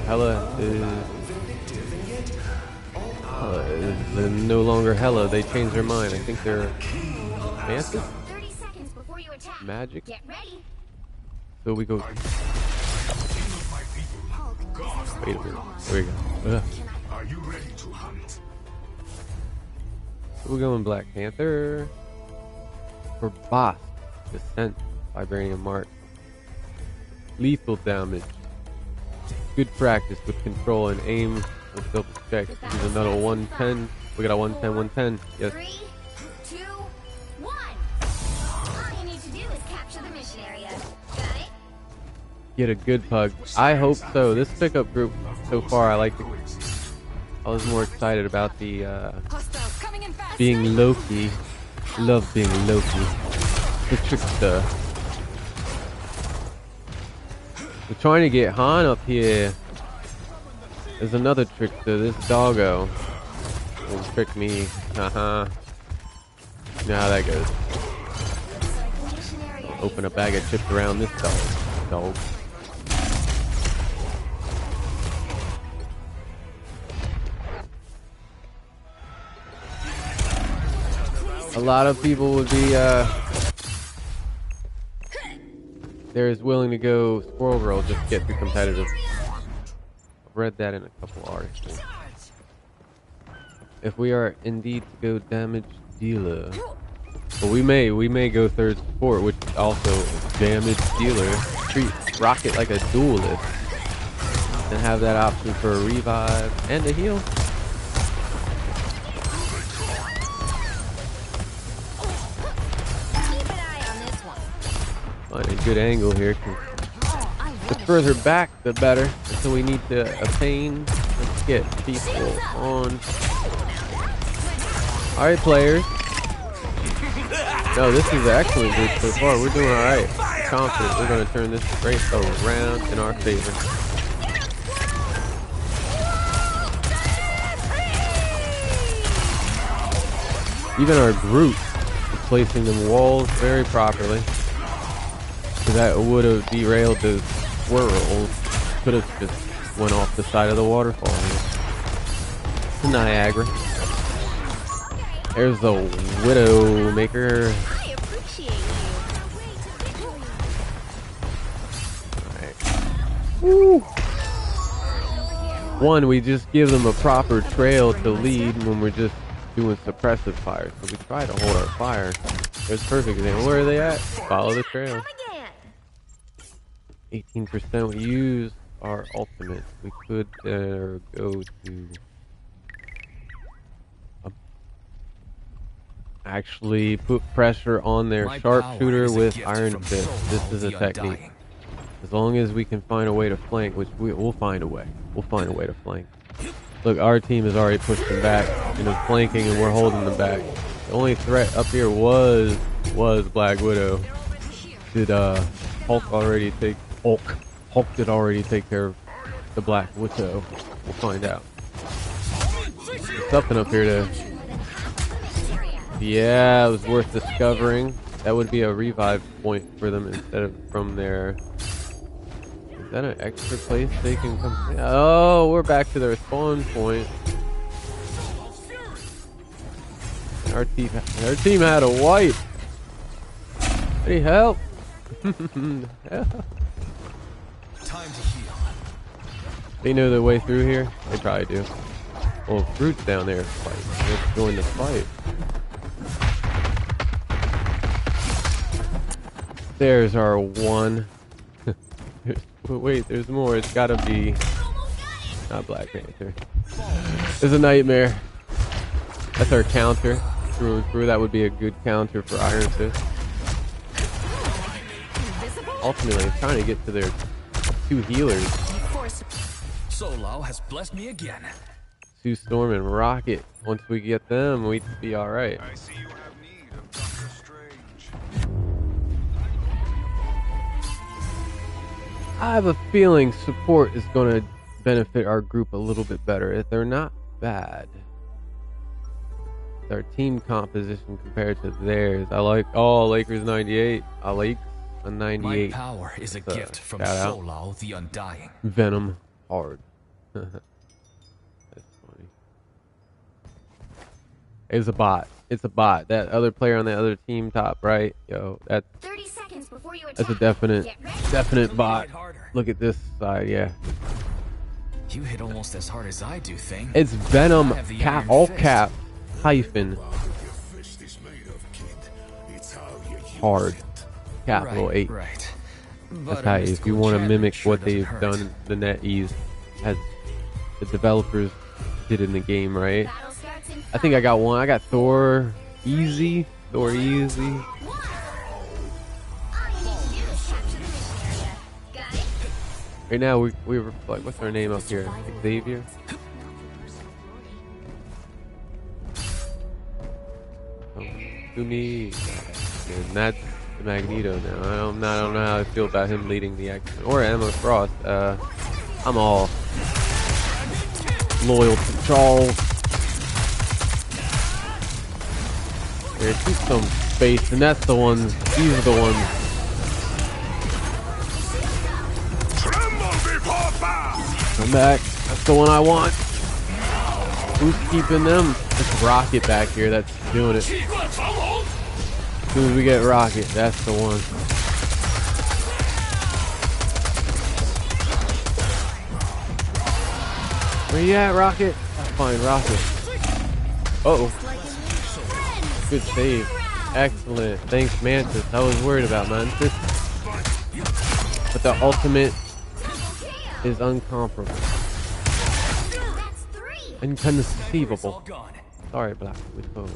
Hella is no longer Hella. They changed their mind. I think they're Mantis? 30 seconds before you attack. Magic. Get ready. So we go. Wait a minute. There we go. Ugh. Are you ready to hunt? We're going Black Panther. For Boss. Descent. Vibranium Mark. Lethal damage. Good practice with control and aim. Let's double check. This is another 110. We got a 110, 110. Yes. 3, 2, 1. All you need to do is capture the mission area. Got it? Get a good pug. I hope so. This pickup group so far, I like it. I was more excited about the being Loki. Love being Loki. The trickster. We're trying to get Han up here. There's another trickster. This doggo will trick me. Haha. You know how that goes. Open a bag of chips around this dog. A lot of people would be they're as willing to go Squirrel Girl just to get through competitive. I've read that in a couple articles. If we are indeed to go damage dealer, but we may go third support, which is also damage dealer. Treat Rocket like a duelist, and have that option for a revive and a heal. Find a good angle here. The further back, the better. So we need to obtain. Let's get people on. All right, players. No, this is an excellent group so far. We're doing all right. Confident we're going to turn this race around in our favor. Even our group is placing them walls very properly. That would have derailed the squirrels. Could have just went off the side of the waterfall here. Niagara. There's the Widowmaker. I appreciate Alright. Woo! One, we just give them a proper trail to lead when we're just doing suppressive fire. So we try to hold our fire. There's a perfect example. Where are they at? Follow the trail. 18%. We use our ultimate. We could go to actually put pressure on their sharpshooter with Iron Fist. This is a technique. As long as we can find a way to flank, which we'll find a way. We'll find a way to flank. Look, our team has already pushed them back and is flanking, and we're holding them back. The only threat up here was Black Widow. Did Hulk already take? Hulk did already take care of the Black Widow. We'll find out. There's something up here to. Yeah, it was worth discovering. That would be a revive point for them instead of from their. Is that an extra place they can come? Oh, we're back to their spawn point. Our team had a wipe. Hey, help! Help. Time to heal. They know their way through here? They probably do. Well, Groot's down there. Let's join the fight. There's our one. Wait, there's more. It's gotta be not Black Panther. It's a nightmare. That's our counter. Through and through. That would be a good counter for Iron Fist. Ultimately, I'm trying to get to their two healers. Solo has blessed me again. Sue Storm and Rocket. Once we get them, we'd be alright. I see you have need of Doctor Strange. I have a feeling support is going to benefit our group a little bit better. If they're not bad. Their team composition compared to theirs. I like Lakers 98. I like a 98. My power is a gift from shout out. Solo the Undying. Venom hard. That's funny. It's a bot. It's a bot. That other player on the other team top right. Yo, 30 seconds before you attack. that's a definite bot. Harder. Look at this side, yeah. You hit almost as hard as I do, thing. It's Venom, I have the cap, iron all fist. cap, hyphen, hard, capital H. Right. That's But how, a if you mystical want to enchantment mimic sure what they've doesn't done hurt. in the NetEase, as the developers did in the game, right? Battle starts in I think I 5, got one. I got Thor easy. Thor easy. 1. All you need to do is capture the mission area. Got it? Right now we were like, what's our name up here? Xavier. To me, and that's the Magneto now. I don't know how I feel about him leading the X-Men or Emma Frost. I'm all loyal to Charles. Here, shoot some space, and that's the ones. These are the ones. Tremble before fire! Come back. That's the one I want. Who's keeping them? It's Rocket back here that's doing it. As soon as we get Rocket, that's the one. Where you at, Rocket? I'll find Rocket. Uh-oh. Good save. Excellent. Thanks, Mantis. I was worried about Mantis. But the ultimate is uncomparable. That's 3. Inconceivable. Sorry, Black Widow.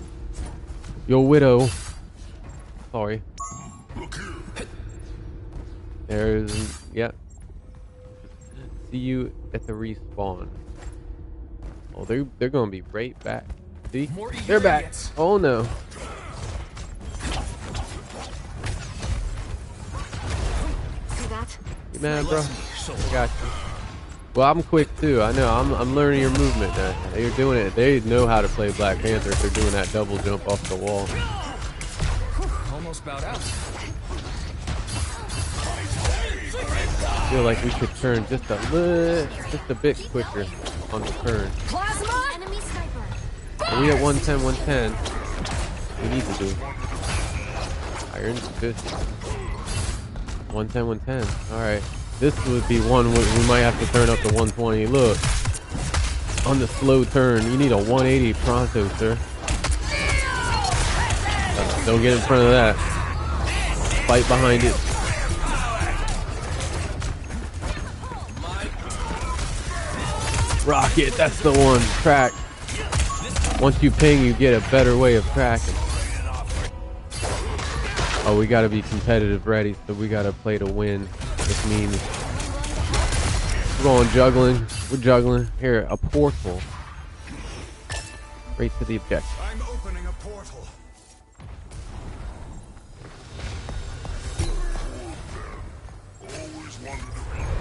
Your Widow. Sorry. There's... Yep. See you at the respawn. Oh, they're gonna be right back. See? They're back. Oh no. See that? You mad, bro? I got you. Well, I'm quick too. I know. I'm learning your movement now. You're doing it. They know how to play Black Panther if they're doing that double jump off the wall. Almost bowed out. I feel like we could turn just a bit quicker on the turn. Enemy sniper. Are we at 110, 110? We need to do. Iron fist. 110, 110. Alright. This would be one we might have to turn up to 120. Look. On the slow turn. You need a 180 pronto, sir. Don't get in front of that. Fight behind it. Rocket, that's the one. Track. Once you ping, you get a better way of tracking. Oh, we gotta be competitive ready, so we gotta play to win. This means we're going juggling. We're juggling. Here, a portal. Right to the objective. I'm opening a portal.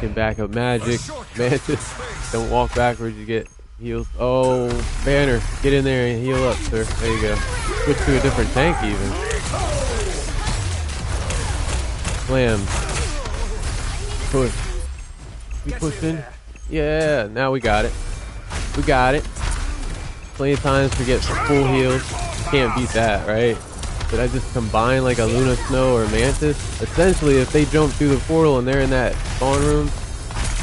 Get back up magic. Mantis. Don't walk backwards, you get heals. Oh, Banner. Get in there and heal up, sir. There you go. Switch to a different tank even. Slam. Push. We pushing? Yeah, now we got it. We got it. Plenty of times to get full heals. Can't beat that, right? Did I just combine like a Luna Snow or Mantis? Essentially, if they jump through the portal and they're in that spawn room,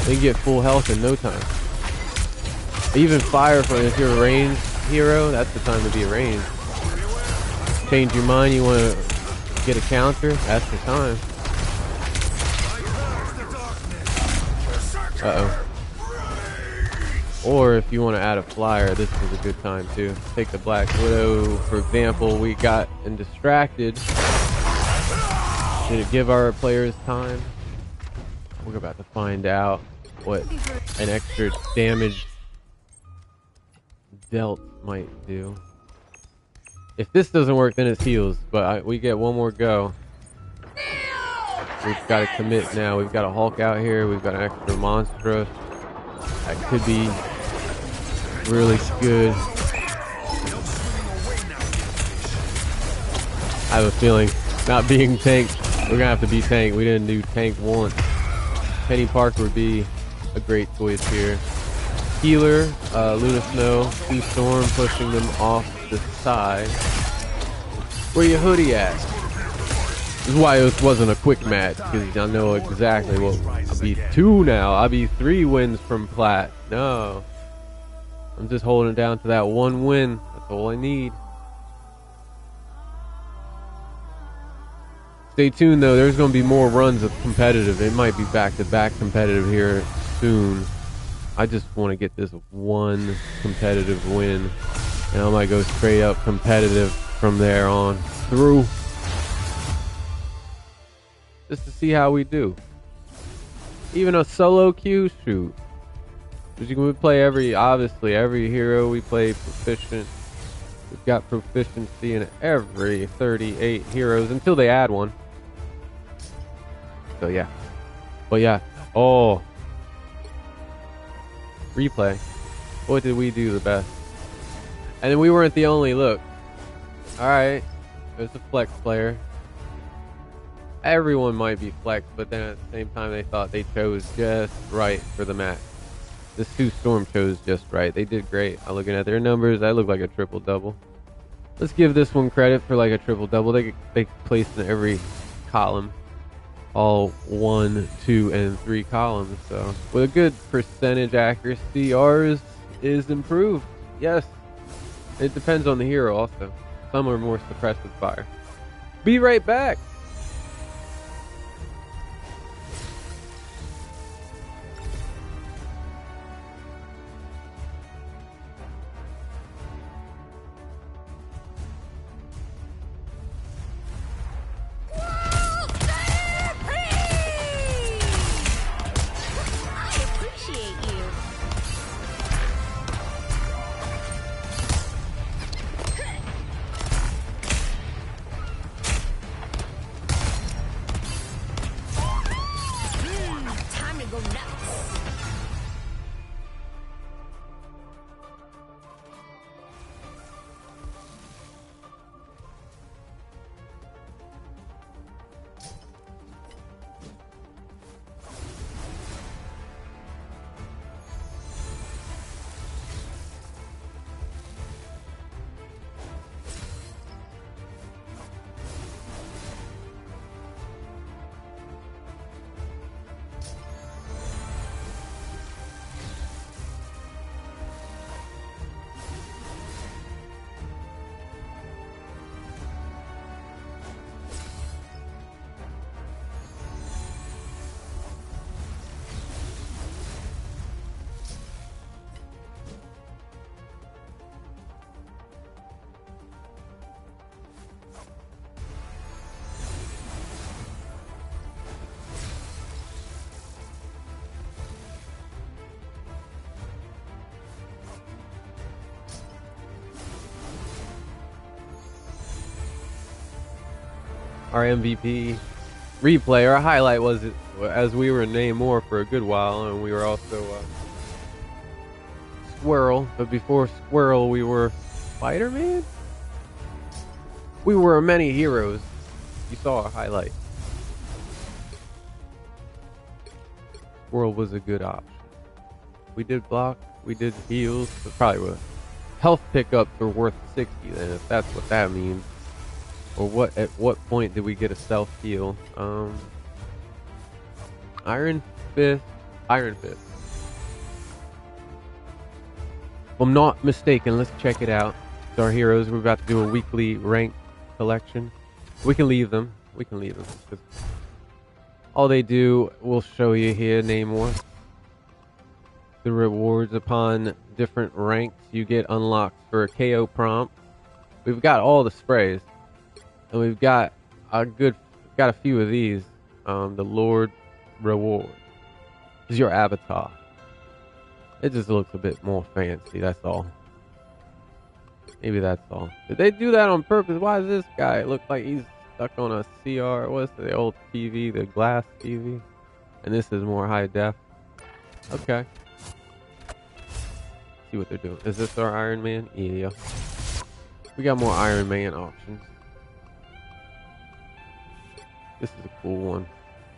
they get full health in no time. Even Fire, if you're a ranged hero, that's the time to be a ranged. Change your mind, you want to get a counter, that's the time. Uh-oh. Or if you want to add a flyer, this is a good time too. Take the Black Widow, for example. We got distracted. Did it give our players time? We're about to find out what an extra damage dealt might do. If this doesn't work, then it's heals. But we get one more go. We've got to commit now. We've got a Hulk out here. We've got an extra Monstrous. That could be really good. I have a feeling not being tanked, we're gonna have to be tanked. We didn't do tank once. Penny Parker would be a great choice here. Healer, Luna Snow, Sea Storm, pushing them off the side. Where your hoodie at? This is why it wasn't a quick match, because I know exactly what. I'll be 2 now. I'll be 3 wins from plat. No. I'm just holding it down to that 1 win. That's all I need. Stay tuned though, there's going to be more runs of competitive. It might be back-to-back competitive here soon. I just want to get this 1 competitive win. And I might go straight up competitive from there on through. Just to see how we do. Even a solo queue, shoot. Because you can play obviously every hero we play proficient. We've got proficiency in every 38 heroes until they add one. So yeah. But yeah. Oh. Replay. What did we do the best? And then we weren't the only look. Alright. There's a flex player. Everyone might be flex, but then at the same time they thought they chose just right for the match. This Sue Storm chose just right. They did great. I'm looking at their numbers. That looked like a triple-double. Let's give this one credit for like a triple-double. They placed in every column. All 1, 2, and 3 columns. So with a good percentage accuracy, ours is improved. Yes. It depends on the hero also. Some are more suppressive fire. Be right back. Our MVP replay, our highlight was as we were named more for a good while, and we were also Squirrel, but before Squirrel we were Spider-Man? We were many heroes. You saw our highlight. Squirrel was a good option. We did block, we did heals, but probably health pickups are worth 60 then, if that's what that means. Or at what point did we get a self heal? Iron Fist. If I'm not mistaken, let's check it out. It's our heroes. We're about to do a weekly rank collection. We can leave them. All they do, we'll show you here, Namor. The rewards upon different ranks you get unlocked for a KO prompt. We've got all the sprays. And we've got a few of these. The Lord Reward is your avatar. It just looks a bit more fancy, that's all. Maybe that's all. Did they do that on purpose? Why does this guy look like he's stuck on a CR? What's the old TV, the glass TV? And this is more high def. Okay. See what they're doing. Is this our Iron Man? Yeah. We got more Iron Man options. This is a cool one.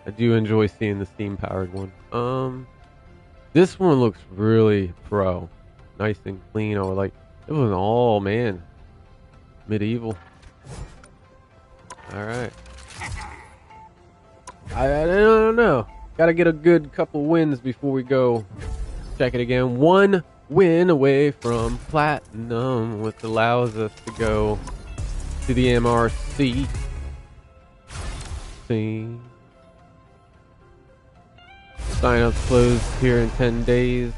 I do enjoy seeing the steam-powered one. This one looks really pro. Nice and clean. Or like, it was all, man. Medieval. Alright. I don't know. Gotta get a good couple wins before we go. Check it again. 1 win away from platinum, which allows us to go to the MRC. See. Sign-ups closed here in 10 days.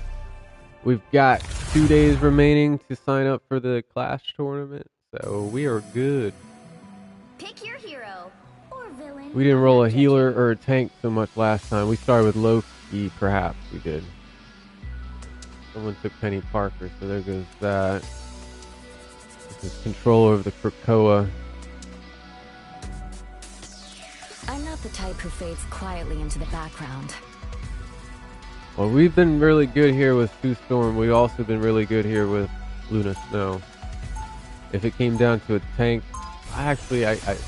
We've got 2 days remaining to sign up for the Clash tournament, so we are good. Pick your hero or villain. We didn't roll a healer or a tank so much last time. We started with Loki, perhaps we did. Someone took Penny Parker, so there goes that. This is control over the Krakoa. I'm not the type who fades quietly into the background. Well, we've been really good here with Sue Storm. We've also been really good here with Luna Snow. If it came down to a tank, I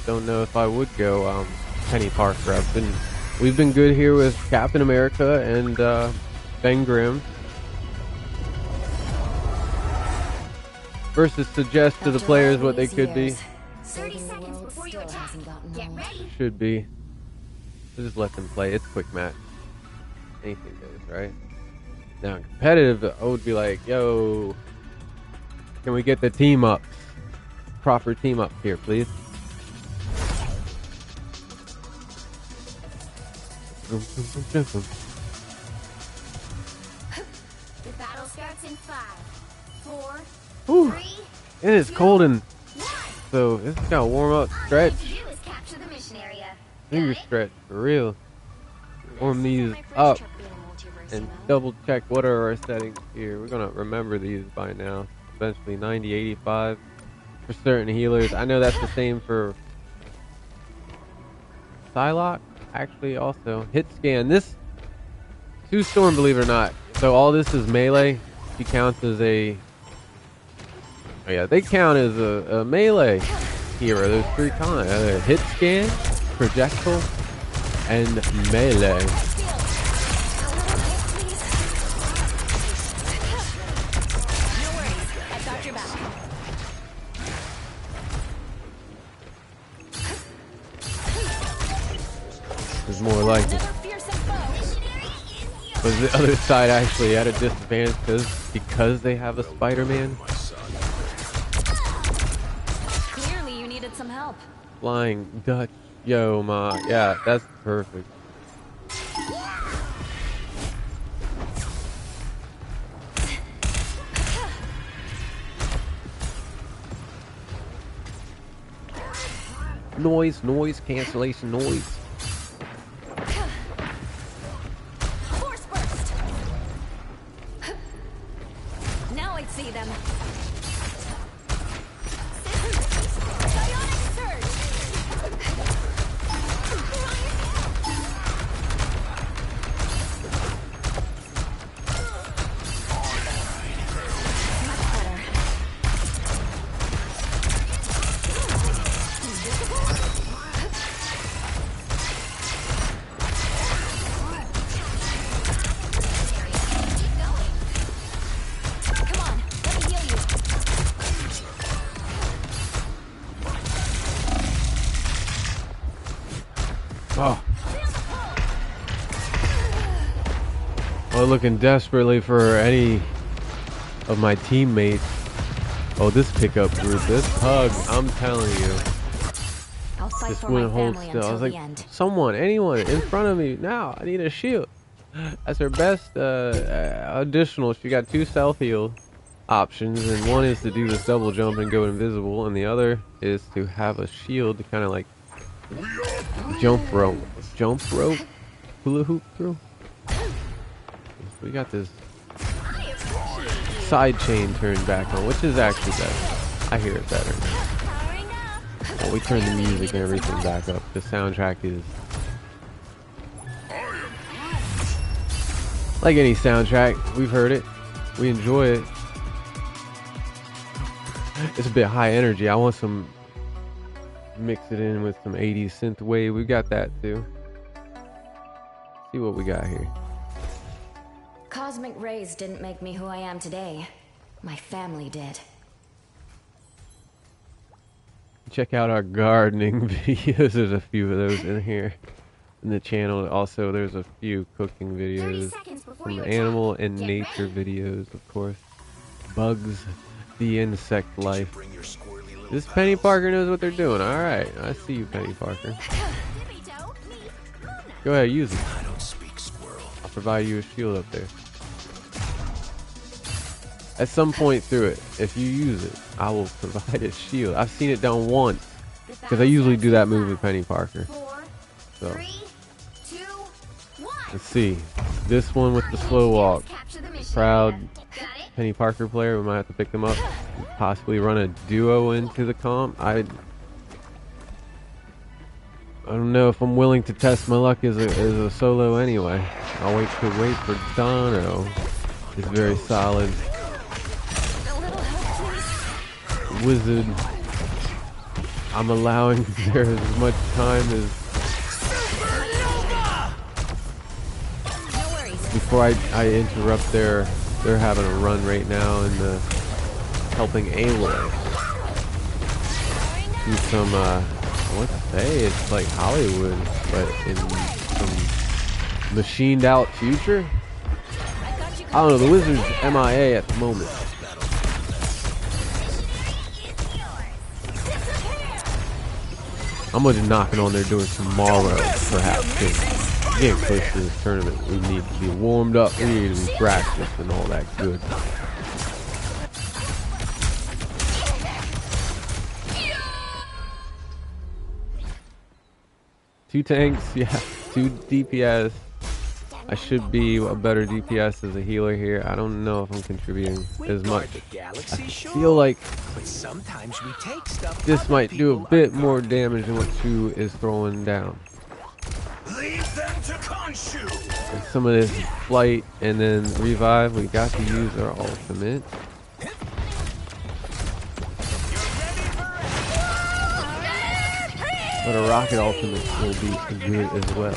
don't know if I would go Penny Parker. We've been good here with Captain America and Ben Grimm. Versus suggest to the players what they could be. 30 seconds before you attack. Get ready. Should be. We'll just let them play. It's a quick match. Anything goes, right? Now, competitive, I would be like, yo, can we get the team up? Proper team up here, please. The battle starts in 5, 4, Whew. 3. It is cold and so this is gotta warm up, stretch. All you need to do is capture the mission area. Finger Got it? stretch, for real. Warm these up and double check what are our settings here. We're gonna remember these by now. Eventually 90, 85 for certain healers. I know that's the same for Psylocke, actually also. Hit scan. This Sue Storm, believe it or not. So all this is melee. She counts as a oh yeah, they count as a melee hero. There's 3 kinds. Hit scan, projectile, and melee. There's more like it. But the other side actually at a disadvantage because they have a Spider-Man. Clearly you needed some help. Flying Dutch. Yo, ma. Yeah, that's perfect. Noise cancellation, noise. Force burst. Now I see them. Bionic surge. Much better. Come on, let me heal you. Oh. Well, looking desperately for any of my teammates. Oh, this pickup group, this hug, I'm telling you. I'll fight Just for my wouldn't hold family still. I until was the like, end. someone, anyone in front of me now. I need a shield. That's her best additional. She got 2 self heal options, and one is to do this double jump and go invisible, and the other is to have a shield to kind of like jump rope, hula hoop through. We got this side chain turned back on, which is actually better. I hear it better. Well, we turned the music and everything back up. The soundtrack is like any soundtrack. We've heard it. We enjoy it. It's a bit high energy. I want some, mix it in with some 80s synth wave. We got that too. See what we got here. Cosmic rays didn't make me who I am today. My family did. Check out our gardening videos. There's a few of those in here. in the channel. Also, there's a few cooking 30 videos, seconds before some you animal attack. and Get nature ready. videos, of course. Bugs, the insect life. Bring your squirrely little This Penny pals. Parker knows what they're doing. Alright, I see you, Penny Parker. Tippy-toe, me, Moon Knight. Go ahead, use it. I don't speak squirrel. I'll provide you a shield up there. At some point through it, if you use it, I will provide a shield. I've seen it done once, because I usually do that move with Penny Parker. 4, So, 3, 2, 1. let's see. This one with the slow walk. Capture the mission Proud area. Got it? Penny Parker player, we might have to pick them up. Possibly run a duo into the comp. I don't know if I'm willing to test my luck as a solo anyway. I'll wait for Dono. He's very solid. A little help, please. Wizard. I'm allowing there as much time as No worries. before I interrupt they're having a run right now in the helping Aloy. Do some what to say, it's like Hollywood, but in some machined out future. I don't know, the Wizard's MIA at the moment. I'm gonna knock it on their door tomorrow, perhaps. 'Cause getting close to this tournament, we need to be warmed up, we need to be practiced and all that good. Two tanks, yeah, 2 DPS. I should be a better DPS as a healer here. I don't know if I'm contributing as much. The galaxy, I sure, feel like but sometimes we take stuff this other might do a people bit more damage than what Chu is throwing down. Leave them to Khonshu. And some of this flight and then revive, we got to use our ultimate. But a rocket ultimate will be good as well.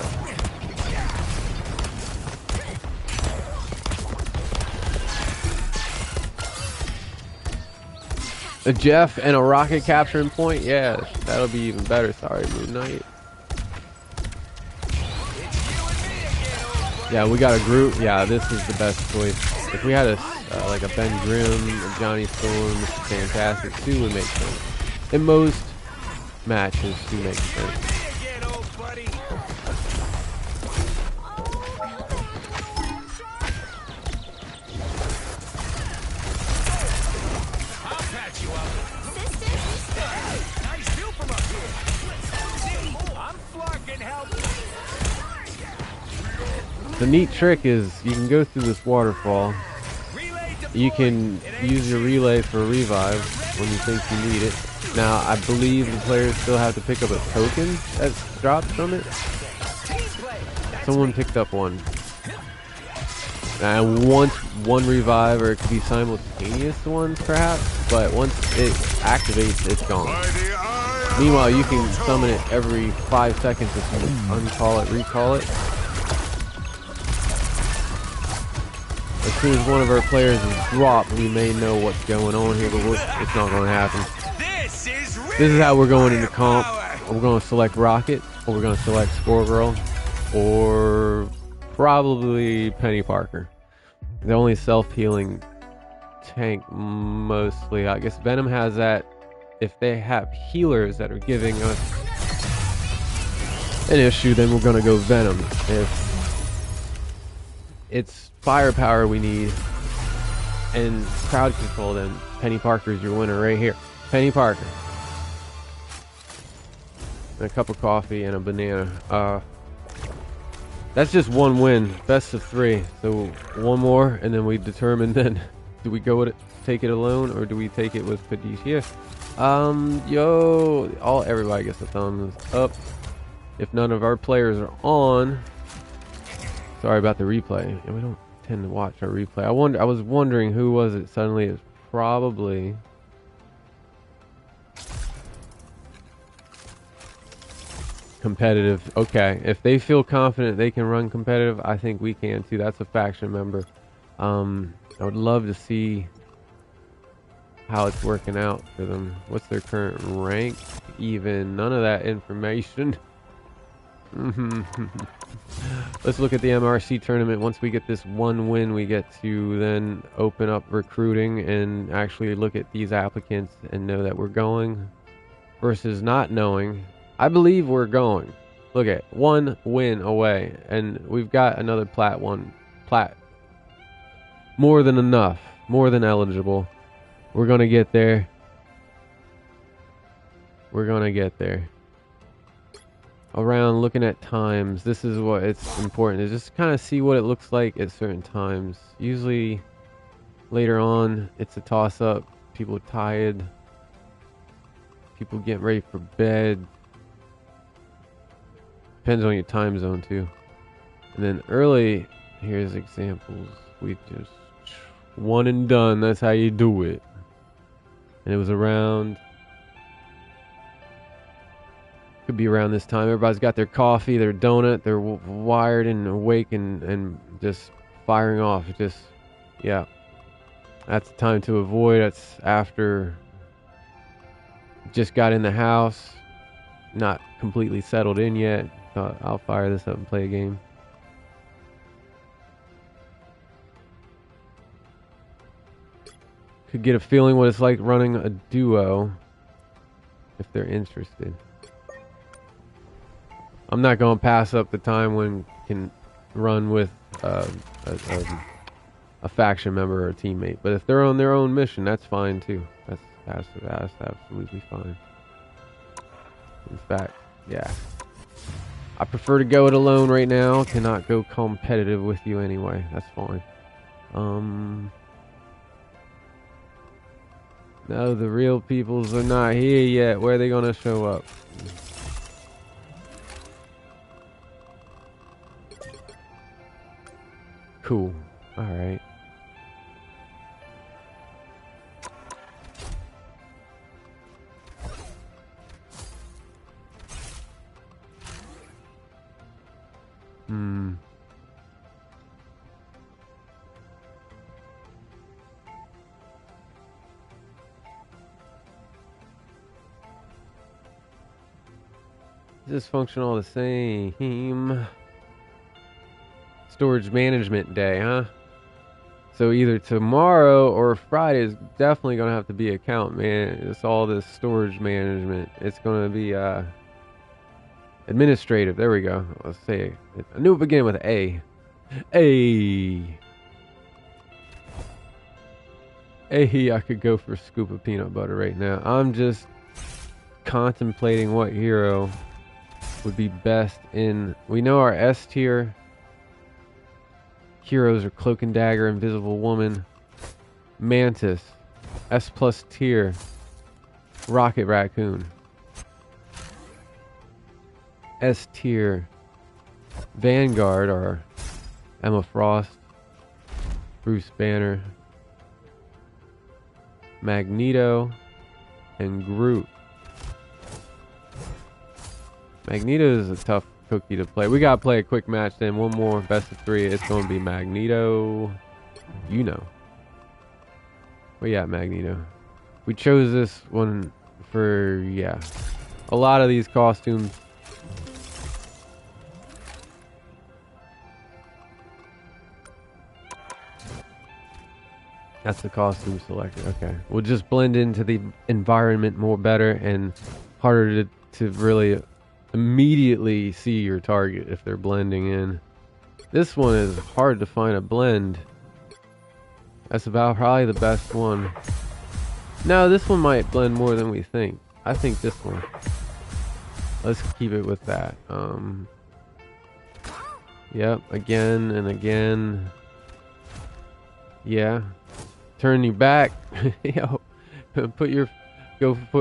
A Jeff and a rocket capturing point? Yeah, that'll be even better. Sorry, Moon Knight. Yeah, we got a group. Yeah, this is the best choice. If we had a like a Ben Grimm, a Johnny Storm, Mr. Fantastic, 2 would make sense. In most matches, 2 makes sense. The neat trick is you can go through this waterfall. You can use your relay for a revive when you think you need it. Now, I believe the players still have to pick up a token that's dropped from it. Someone picked up one. And once one revive, or it could be simultaneous ones perhaps, but once it activates, it's gone. Meanwhile, you can summon it every 5 seconds if you uncall it, recall it. As soon as one of our players is dropped, we may know what's going on here, but it's not going to happen. This is how we're going into comp. We're going to select Rocket, or we're going to select Score Girl, or probably Penny Parker. The only self-healing tank mostly. I guess Venom has that. If they have healers that are giving us an issue, then we're going to go Venom. If it's firepower we need and crowd control, then Penny Parker is your winner right here. Penny Parker. And a cup of coffee and a banana. That's just one win, best of 3. So one more, and then we determine then, do we go with it, take it alone, or do we take it with Padisha? Everybody gets a thumbs up. If none of our players are on, sorry about the replay. Yeah, we don't tend to watch our replay. I was wondering who was it. Suddenly it's probably competitive. Okay, if they feel confident they can run competitive, I think we can too. That's a faction member. I would love to see how it's working out for them. What's their current rank? Even none of that information. Let's look at the MRC tournament. Once we get this one win, we get to then open up recruiting and actually look at these applicants and know that we're going versus not knowing. I believe we're going. Look at one win away, and we've got another plat plat. More than enough, more than eligible. We're gonna get there. We're gonna get there. Around looking at times, this is what it's important to just kind of see what it looks like at certain times. Usually later on it's a toss-up. People are tired, people getting ready for bed. Depends on your time zone too. And then early, here's examples. We just one and done. That's how you do it. And it was around, could be around this time. Everybody's got their coffee, their donut, they're wired and awake and just firing off. Just, yeah. That's the time to avoid. That's after just got in the house, not completely settled in yet. Thought I'll fire this up and play a game. Could get a feeling what it's like running a duo if they're interested. I'm not going to pass up the time when you can run with a faction member or a teammate. But if they're on their own mission, that's fine too. That's absolutely fine. In fact, yeah. I prefer to go it alone right now. Cannot go competitive with you anyway. That's fine. No, the real peoples are not here yet. Where are they gonna show up? Cool. Alright. Is this function all the same? Storage management day, huh? So either tomorrow or Friday is definitely gonna have to be account, man. It's all this storage management. It's gonna be administrative. There we go. Let's say I knew it began with A. A. I could go for a scoop of peanut butter right now. I'm just contemplating what hero would be best in. We know our S tier heroes are Cloak and Dagger, Invisible Woman, Mantis, S+ tier, Rocket Raccoon. S tier Vanguard are Emma Frost, Bruce Banner, Magneto, and Groot. Magneto is a tough cookie to play. We gotta play a quick match then. One more best of 3. It's gonna be Magneto. You know. Where you at, Magneto? We chose this one for, yeah. A lot of these costumes. That's the costume selector. Okay. We'll just blend into the environment more better and harder to really immediately see your target if they're blending in. This one is hard to find a blend. That's about probably the best one. No, this one might blend more than we think. I think this one. Let's keep it with that. Yep, again and again. Yeah. Turn your back. Yo, go put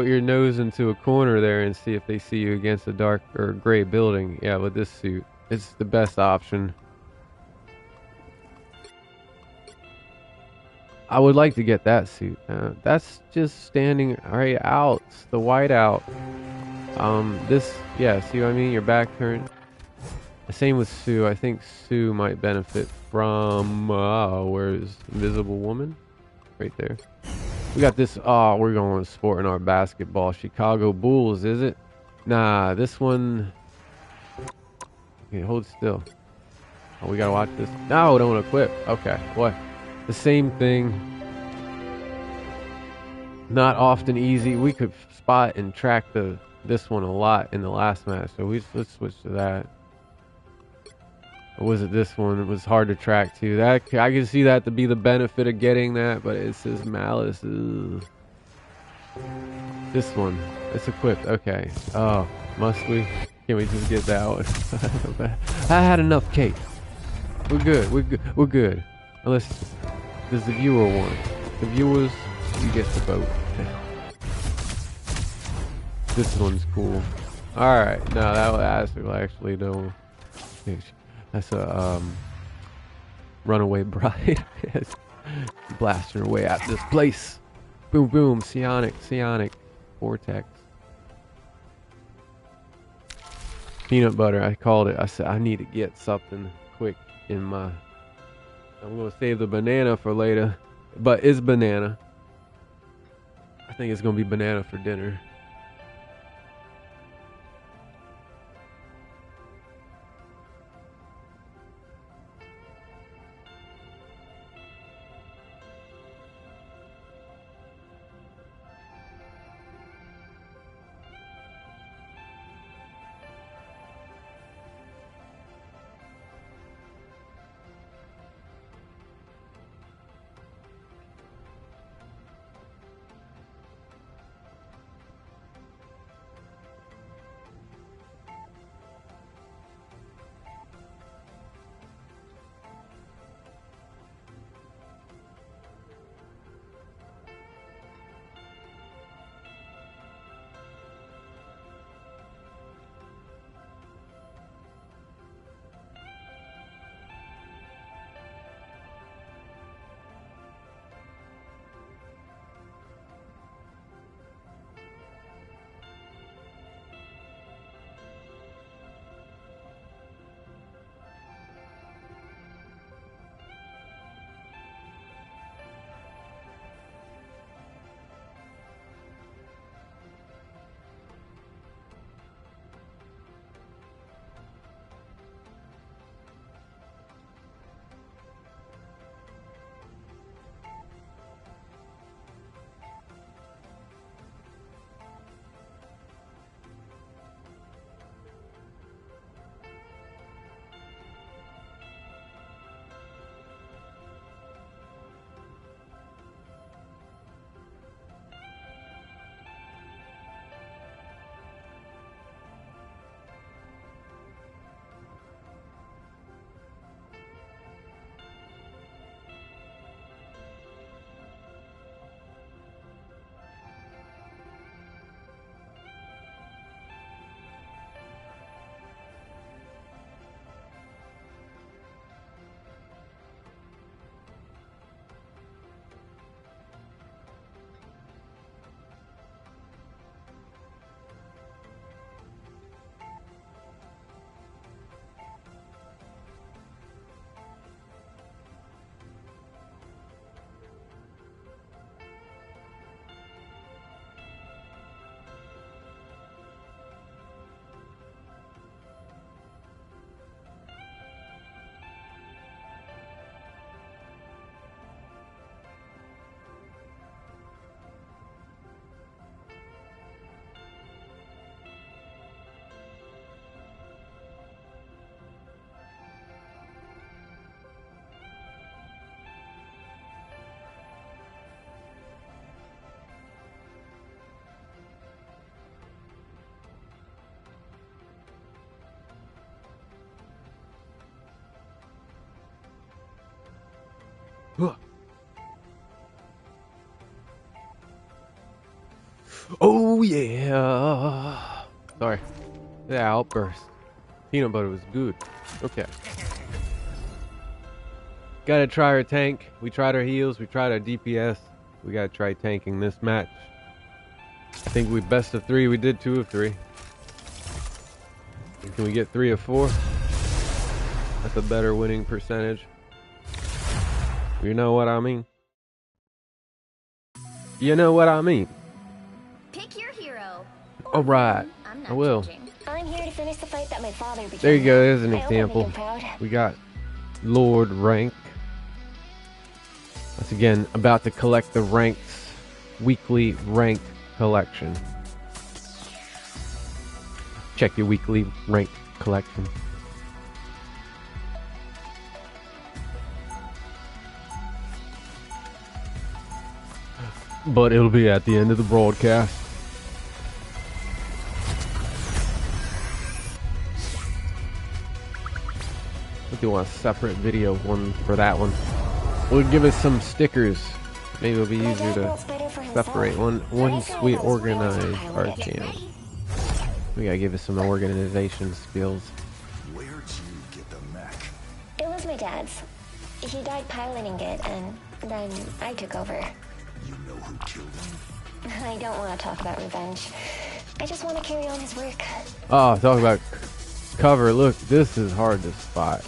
your nose into a corner there and see if they see you against a dark or gray building. Yeah, with this suit, it's the best option. I would like to get that suit. That's just standing right out, the white out. This, yeah, see what I mean? Your back turned. The same with Sue. I think Sue might benefit from, where's Invisible Woman? Right there. We got this. Oh, we're going sporting our basketball. Chicago Bulls, is it? Nah, this one. Okay, hold still. Oh, we gotta watch this. No, don't equip. Okay, what? The same thing. Not often easy. We could spot and track this one a lot in the last match, so let's switch to that. Or was it this one? It was hard to track too. That I can see that to be the benefit of getting that, but it says malice. Ugh. This one, it's equipped. Okay. Oh, must we? Can we just get that one? I had enough cake. We're good. We're good. We're good. Unless there's the viewer one. The viewers, you get the vote. This one's cool. All right. No, that's actually no. That's a runaway bride. Blasting her way out this place. Boom, boom. Psionic vortex. Peanut butter. I called it. I said I need to get something quick in my. I'm gonna save the banana for later, but it's banana. I think it's gonna be banana for dinner. Oh yeah. Sorry. Yeah, outburst. Peanut butter was good. Okay. Gotta try our tank. We tried our heals. We tried our DPS. We gotta try tanking this match. I think we best of 3. We did 2 of 3. Can we get 3 of 4? That's a better winning percentage. You know what I mean? You know what I mean? Pick your hero. All right. I'm not I will. judging. I'm here to finish the fight that my father began. There you go. There's an I hope I make example. him proud. We got Lord rank. Once again, about to collect the ranks weekly rank collection. Check your weekly rank collection. But it'll be at the end of the broadcast. We'll do a separate video one for that one. We'll give us some stickers. Maybe it'll be easier to separate one sweet organized art channel. We gotta give us some organization skills. Where'd you get the mech? It was my dad's. He died piloting it, and then I took over. You know who killed him? I don't want to talk about revenge. I just want to carry on his work. Oh, talk about cover. Look, this is hard to spot.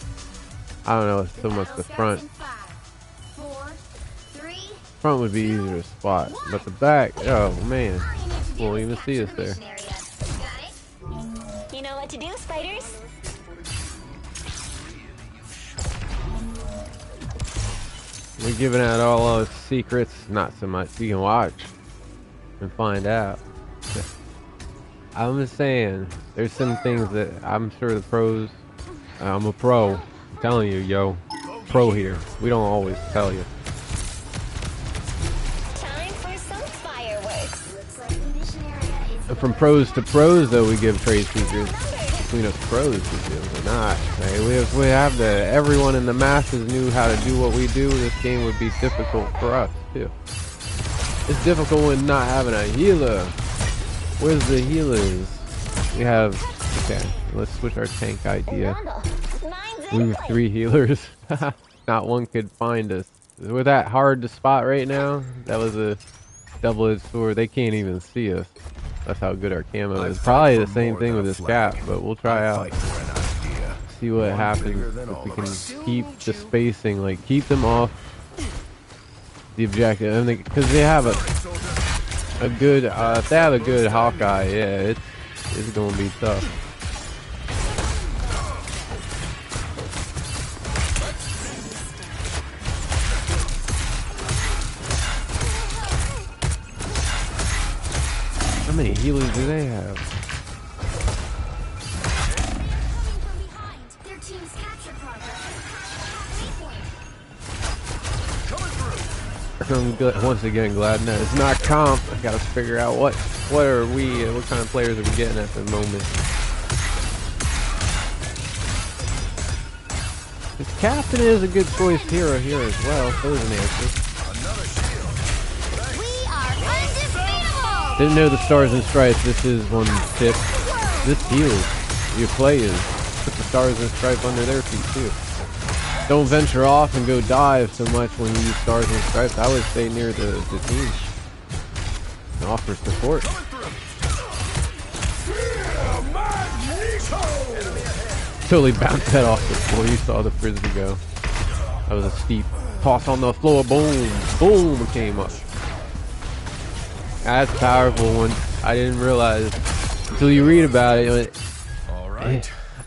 I don't know so much the front. Front would be easier to spot, but the back, oh man, won't even see us there. You know what to do, spiders? We're giving out all those secrets, not so much. You can watch and find out. I'm just saying, there's some things that I'm sure the pros, I'm a pro, I'm telling you, yo, pro here. We don't always tell you. Time for some fireworks. And from pros to pros, though, we give trade secrets. Between us pros, we do. We're not. Right? We have the, everyone in the masses knew how to do what we do. This game would be difficult for us, too. It's difficult when not having a healer. Where's the healers? We have, okay, let's switch our tank idea. We have 3 healers. Not one could find us. We're that hard to spot right now. That was a double-edged sword. They can't even see us. That's how good our camo is. Probably the same thing with this cap, but we'll try out. See what happens if we can keep the spacing, like keep them off the objective. And because they have a good, if they have a good Hawkeye, yeah, it's gonna be tough. How many healers do they have? I'm once again glad that it's not comp. I gotta figure out what are we, what kind of players are we getting at the moment. This captain is a good choice hero here as well. So is an answer. Didn't know the stars and stripes. This is one tip. This heals your players. Put the stars and stripes under their feet too. Don't venture off and go dive so much when you use stars and stripes. I would stay near the team and offer support. Totally bounced that off the floor. You saw the frisbee go. That was a steep toss on the floor. Boom, boom, it came up. That's powerful one. I didn't realize until you read about it.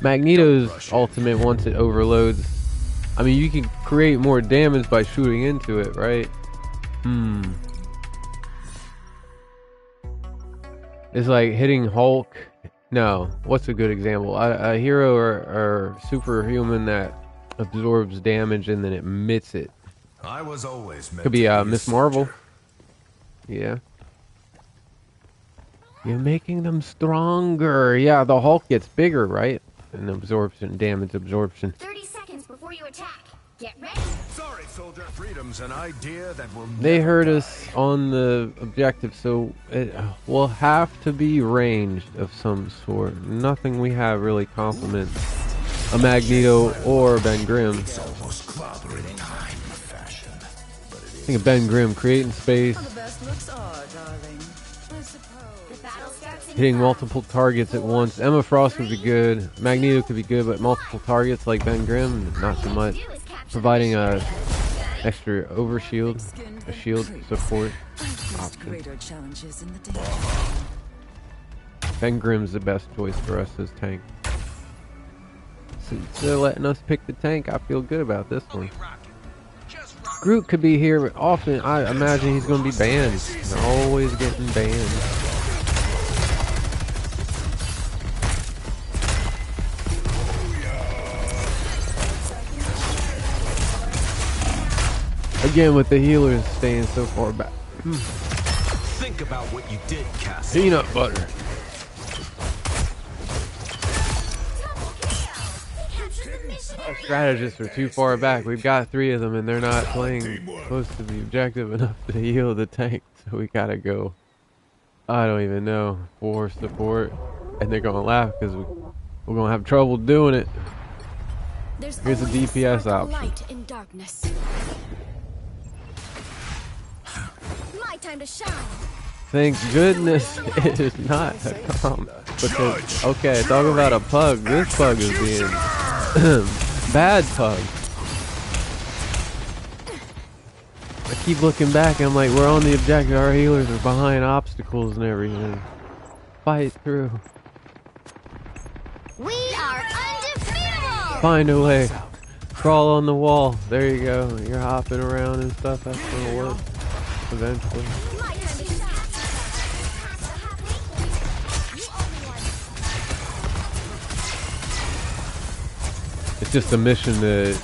Magneto's ultimate, once it overloads, I mean, you can create more damage by shooting into it, right? It's like hitting Hulk. No, what's a good example? A hero or superhuman that absorbs damage and then emits it. I was always meant Could be to Miss Marvel. Yeah. You're making them stronger. Yeah, the Hulk gets bigger, right? And absorption, damage absorption. 30 seconds before you attack. Get ready. Sorry, soldier. Freedom's an idea that will They never heard die. us on the objective, so it will have to be ranged of some sort. Nothing we have really complements a Magneto or Ben Grimm. It's almost clobbering in time fashion. But it is. Think of Ben Grimm creating space, The best looks are, darling. I suppose. The battle starts in hitting 5, multiple targets at once. Emma Frost would be good. Magneto could be good, but multiple targets like Ben Grimm, not so much. Providing a extra overshield, a shield support I've faced option. greater challenges in the day. Ben Grimm's the best choice for us as tank. Since they're letting us pick the tank, I feel good about this one. Groot could be here often. I imagine he's going to be banned. He's always getting banned. Again, with the healers staying so far back. Think about what you did, Cass. Peanut butter. Our strategists are too far back. We've got 3 of them, and they're not playing close to the objective enough to heal the tank. So we gotta go. I don't even know, for support, and they're gonna laugh because we're gonna have trouble doing it. Here's a DPS option. Light in darkness. My time to shine. Thank goodness it is not a comp. Because, okay, talk about a pug. This pug is being bad pug. I keep looking back and I'm like, we're on the objective. Our healers are behind obstacles and everything. Fight through. We are undefeatable. Find a way. Crawl on the wall. There you go. You're hopping around and stuff. That's gonna work eventually. My time to shine. You owe me one. It's just a mission to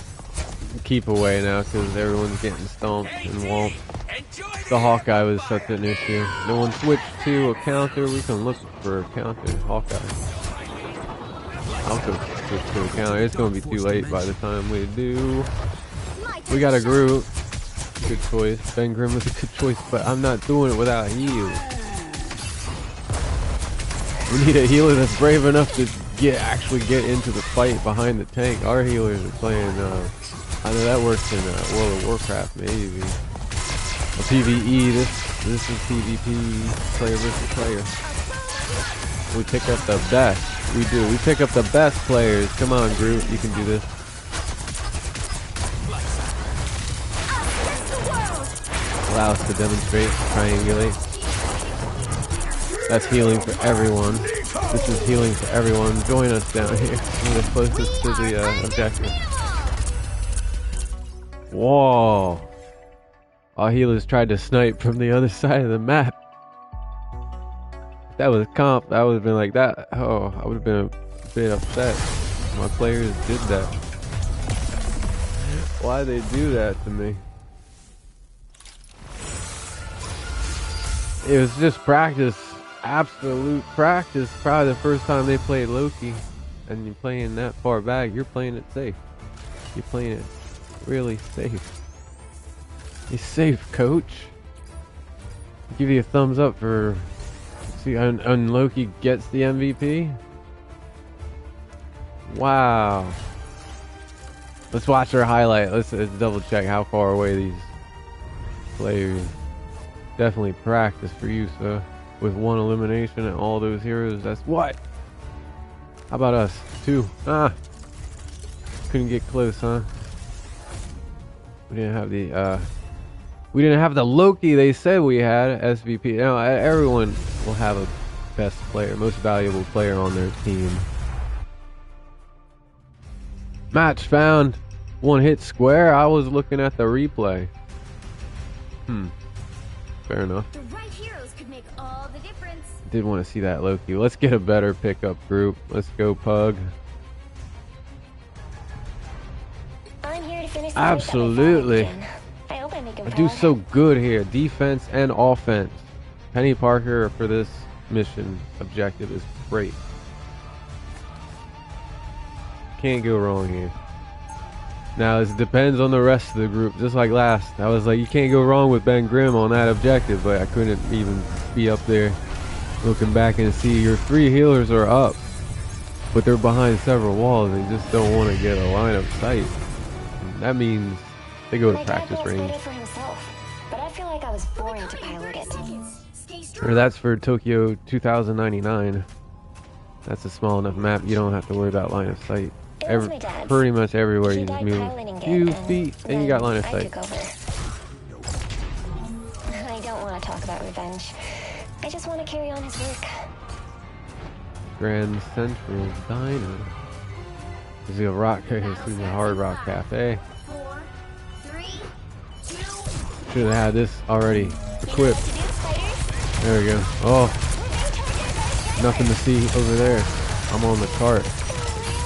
keep away now because everyone's getting stomped and whomped. The Hawkeye was such an issue. No one switched to a counter. We can look for a counter. Hawkeye. I'll go switch to a counter. It's going to be too late by the time we do. We got a Groot. Good choice. Ben Grimm was a good choice, but I'm not doing it without heals. We need a healer that's brave enough to actually get into the fight behind the tank. Our healers are playing, I know that works in World of Warcraft, maybe. A PvE, this is PvP, player versus player. We pick up the best. We do. We pick up the best players. Come on, Groot, you can do this. Allow us to demonstrate, triangulate. That's healing for everyone. This is healing for everyone. Join us down here. We're the closest to the objective. Whoa. Our healers tried to snipe from the other side of the map. If that was comp, I would have been like that. Oh, I would have been a bit upset. My players did that. Why'd they do that to me? It was just practice. Absolute practice. Probably the first time they played Loki. And you're playing that far back, you're playing it safe. You're playing it really safe. He's safe, coach. Give you a thumbs up for... See, and Loki gets the MVP? Wow. Let's watch our highlight. Let's double check how far away these players. Definitely practice for you, so with 1 elimination and all those heroes, that's what? How about us? 2. Ah. Couldn't get close, huh? We didn't have the Loki they said we had, SVP. Now, everyone will have a best player, most valuable player on their team. Match found. 1 hit square. I was looking at the replay. Fair enough. The right heroes could make all the difference. Did want to see that Loki. Let's get a better pickup group. Let's go, Pug. I'm here to finish the Absolutely. I hope I make him I do so good here. Defense and offense. Penny Parker for this mission objective is great. Can't go wrong here. Now, it depends on the rest of the group. Just like last, I was like, you can't go wrong with Ben Grimm on that objective, but I couldn't even be up there looking back and see your 3 healers are up, but they're behind several walls. They just don't want to get a line of sight. And that means they go to practice range. For himself, but I feel like I was born to pilot it. Or that's for Tokyo 2099. That's a small enough map. You don't have to worry about line of sight. Pretty much everywhere you just move a few feet and you got line of sight. I don't want to talk about revenge. I just want to carry on his work. Grand Central Diner. This is a rock. This is a Hard Rock Cafe. 4, 3, 2. Should have had this already equipped. There we go. Oh, nothing to see over there. I'm on the cart.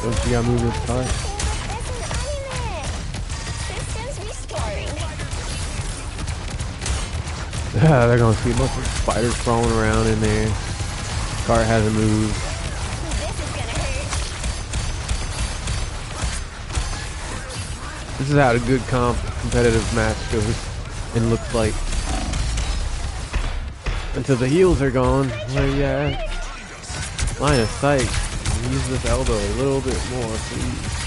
Don't you gotta move this cart? They're gonna see a bunch of spiders crawling around in there. Cart hasn't moved. This is how a good competitive match goes and looks like. Until the heels are gone. Where you at? Line of sight. Use this elbow a little bit more, please.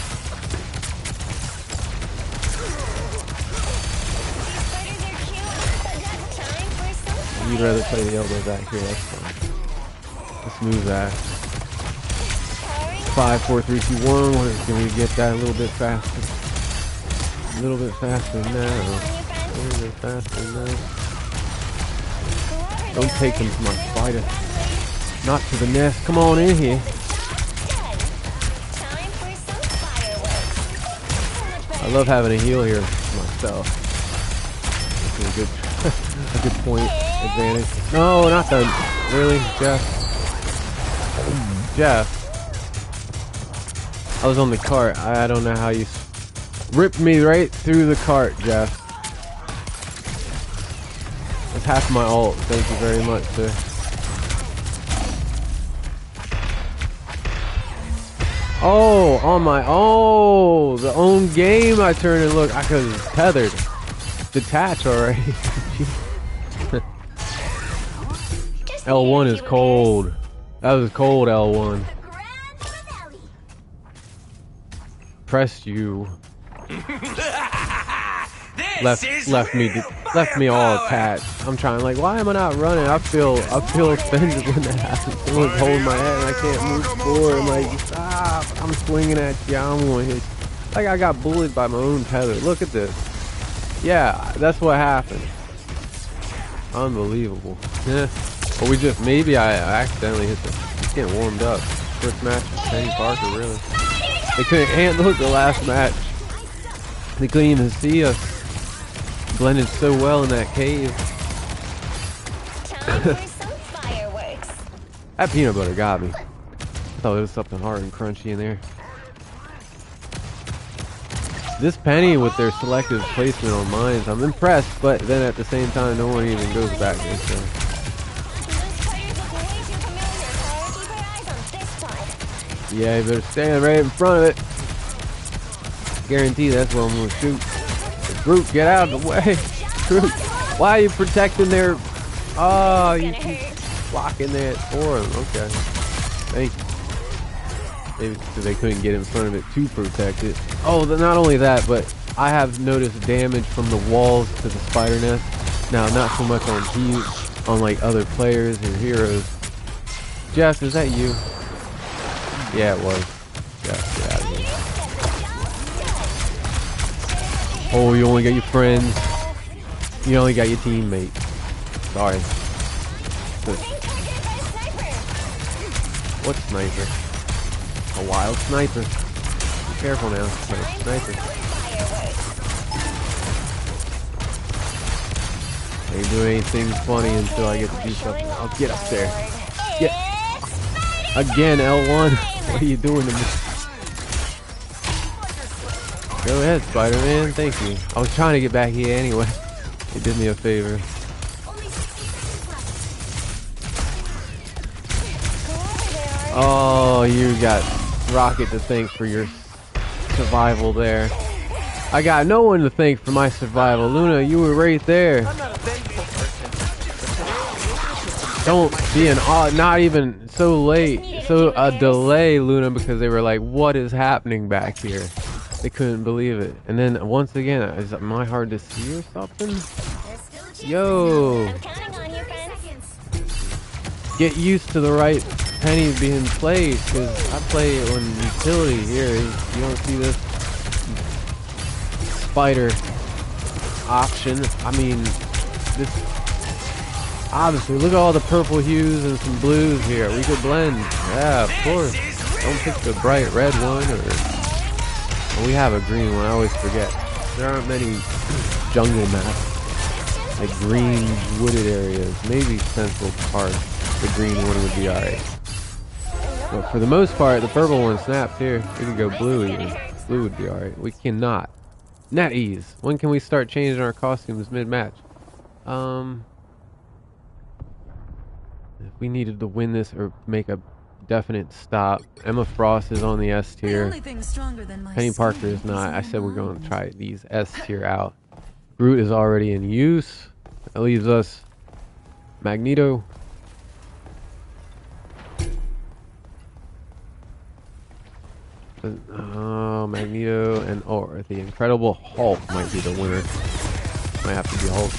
You'd rather play the elbow back here, that's fine. Let's move that. 5, 4, 3, 2, 1. Can we get that a little bit faster? A little bit faster now. A little bit faster now. Don't take him to my spider. Not to the nest. Come on in here. I love having a heal here myself. This is a good, a good point advantage. No, not the really, Jeff. Jeff. I was on the cart. I don't know how you ripped me right through the cart, Jeff. That's half my ult. Thank you very much, sir. Oh, on my the own game I turned and look. I could have tethered. Detach already. L1 is cold. That was cold, L1. Pressed you. left me all attached. I'm trying like, why am I not running? I feel offended when that happens. Someone's holding my head and I can't move forward. I'm like, stop! I'm swinging at you. I'm gonna hit you. Like I got bullied by my own tether. Look at this. Yeah, that's what happened. Unbelievable. Yeah. Or we just maybe I accidentally hit the. He's getting warmed up. First match with Penny Parker, really. They couldn't handle it the last match. They couldn't even see us. Blended so well in that cave. That peanut butter got me. I thought there was something hard and crunchy in there. This Penny with their selective placement on mines, I'm impressed, but then at the same time, no one even goes back there. So. Yeah, you better stand right in front of it. Guarantee that's what I'm gonna shoot. Groot, get out of the way. Groot, why are you protecting their... Oh, you keep blocking that for them. Okay. Thank you. Maybe because they couldn't get in front of it to protect it. Oh, not only that, but I have noticed damage from the walls to the spider nest. Now, not so much on on like other players or heroes. Jeff, is that you? Yeah, it was. Jeff, get out of here. Oh, you only got your friends. You only got your teammate. Sorry. What sniper? A wild sniper. Be careful now. Sniper. I ain't doing anything funny until I get to do something. I'll get up there. Get. Again, L1. What are you doing to me? Go ahead, Spider-Man. Thank you. I was trying to get back here anyway. It did me a favor. Oh, you got Rocket to thank for your survival there. I got no one to thank for my survival. Luna, you were right there. I'm not a vengeful person. Don't be an not even so late. So a delay, Luna, because they were like, what is happening back here? They couldn't believe it. And then once again, is my hard to see or something? Yo. Get used to the right Penny being played, because I play on utility here. You don't see this spider option. I mean, this. Obviously, look at all the purple hues and some blues here. We could blend. Yeah, of course. Don't pick the bright red one, or we have a green one. I always forget. There aren't many jungle maps, like green wooded areas. Maybe Central Park, the green one would be alright. But for the most part, the purple one snaps here. We could go blue even. Blue would be alright. We cannot. NetEase. When can we start changing our costumes mid-match? If we needed to win this or make a definite stop. Emma Frost is on the S tier. Penny Parker is not. I said we're going to try these S tier out. Groot is already in use. That leaves us Magneto. Magneto and or the Incredible Hulk might be the winner. Might have to be Hulk.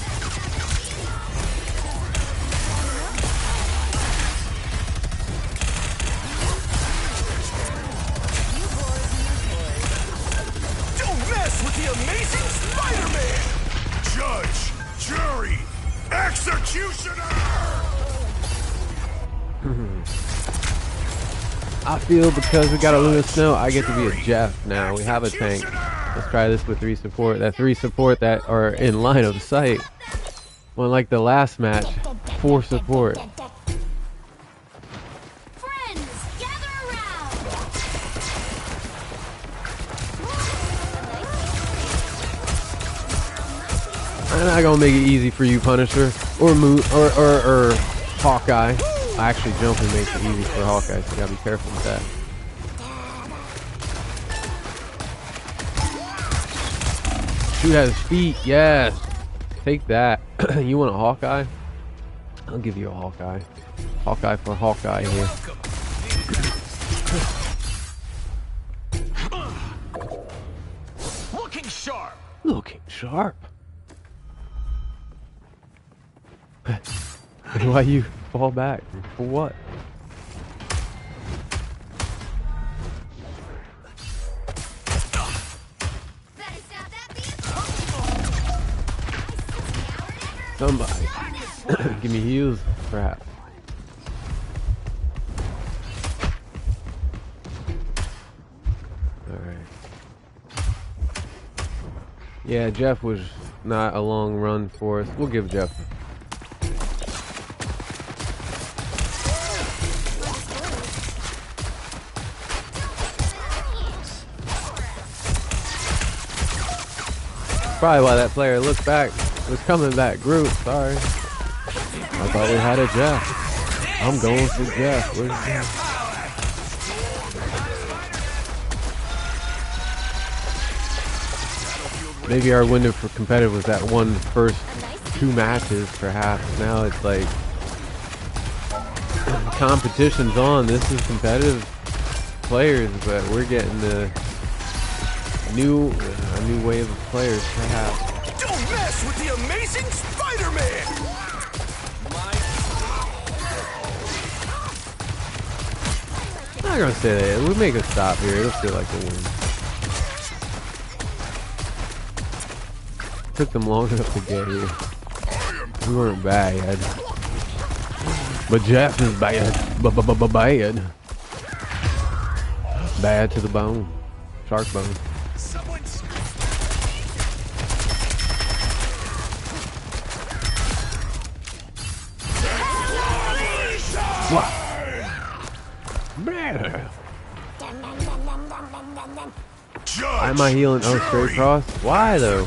Don't mess with the amazing Spider-Man! Judge, jury, executioner! I feel because we got a Luna Snow, I get to be a Jeff now. We have a tank. Let's try this with 3 support. That 3 support that are in line of sight. Well, like the last match, 4 support. Friends, gather around. I'm not gonna make it easy for you, Punisher, or Moon, or Hawkeye. Actually, jumping makes it easy for Hawkeye, so you gotta be careful with that. Shoot at his feet, yes. Take that. You want a Hawkeye? I'll give you a Hawkeye. Hawkeye for Hawkeye here. Looking sharp! Looking sharp. Why you fall back? For what? Somebody. Give me heals, perhaps. Alright. Yeah, Jeff was not a long run for us. We'll give Jeff. Probably why that player looked back, was coming back. Groot, sorry. I thought we had a Jeff. I'm going for Jeff. Where's Jeff? Maybe our window for competitive was that one first 2 matches, perhaps. Now it's like competition's on. This is competitive players, but we're getting the a new wave of players, perhaps. Don't mess with the amazing Spider-Man! I'm not gonna say that. We'll make a stop here. It'll feel like a win. Took them long enough to get here. We weren't bad. But Jeff is bad. Bad. Bad to the bone. Shark bone. What? Why am I healing? Oh, straight cross? Why though?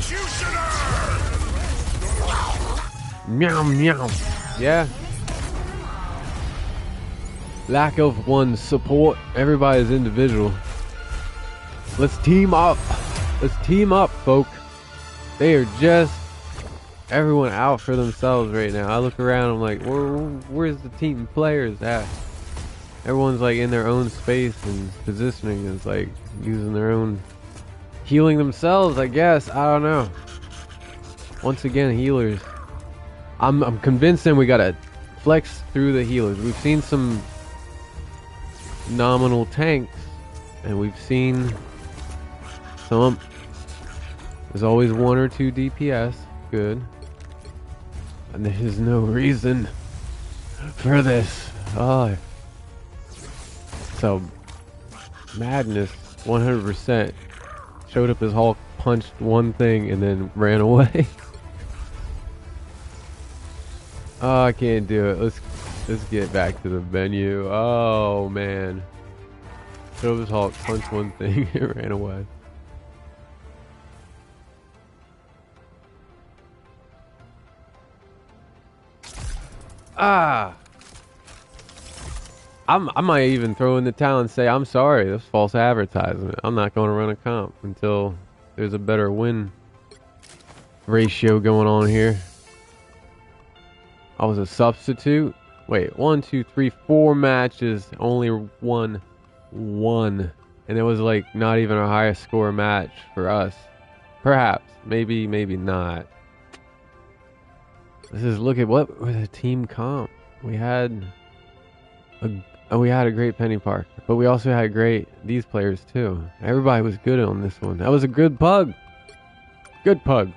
Meow meow. Yeah. Lack of one support. Everybody's individual. Let's team up. Let's team up, folk. They are just everyone out for themselves right now. I look around, I'm like, where's the team players at? Everyone's like in their own space and positioning is like using their own healing themselves, I guess. I don't know. Once again, healers. I'm convinced then we gotta flex through the healers. We've seen some nominal tanks and we've seen some. There's always 1 or 2 DPS. Good. And there's no reason for this. Oh, so madness, 100%. Showed up as Hulk, punched one thing, and then ran away. Oh, I can't do it. Let's get back to the menu. Oh man, showed up as Hulk, punched one thing, and ran away. Ah. I might even throw in the towel and say, I'm sorry, that's false advertisement. I'm not going to run a comp until there's a better win ratio going on here. I was a substitute. Wait, 1, 2, 3, 4 matches, only won 1. And it was like not even our highest score match for us. Perhaps, maybe not. This is, look at what was a team comp. We had a great Penny Park, but we also had these players too. Everybody was good on this one. That was a good pug. Good pug.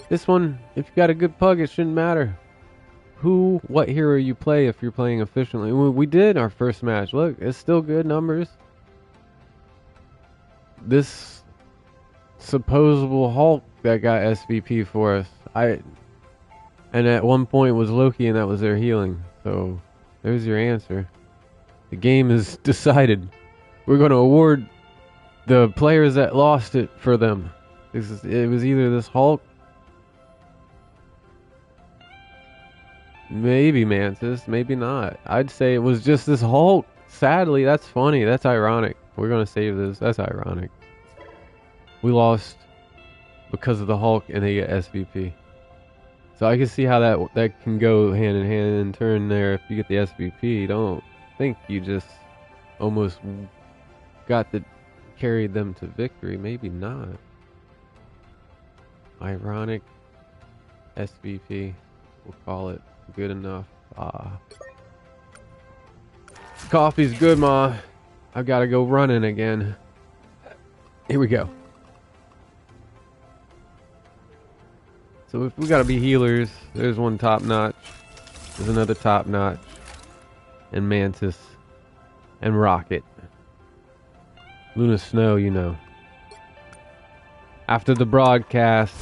This one, if you got a good pug, it shouldn't matter what hero you play if you're playing efficiently. We did our first match. Look, it's still good numbers. This supposable Hulk that got SVP for us. And at one point was Loki, and that was their healing. So there's your answer. The game is decided. We're going to award the players that lost it for them. It was either this Hulk, maybe Mantis, maybe not. I'd say it was just this Hulk. Sadly, that's funny. That's ironic. We're going to save this. That's ironic. We lost because of the Hulk, and they get SVP. So I can see how that can go hand in hand in turn there. If you get the SVP, don't think you just almost carried them to victory. Maybe not. Ironic SVP, we'll call it good enough. Coffee's good, Ma. I've got to go running again. Here we go. So if we gotta be healers, there's one top notch. There's another top notch. And Mantis. And Rocket. Luna Snow, you know. After the broadcast,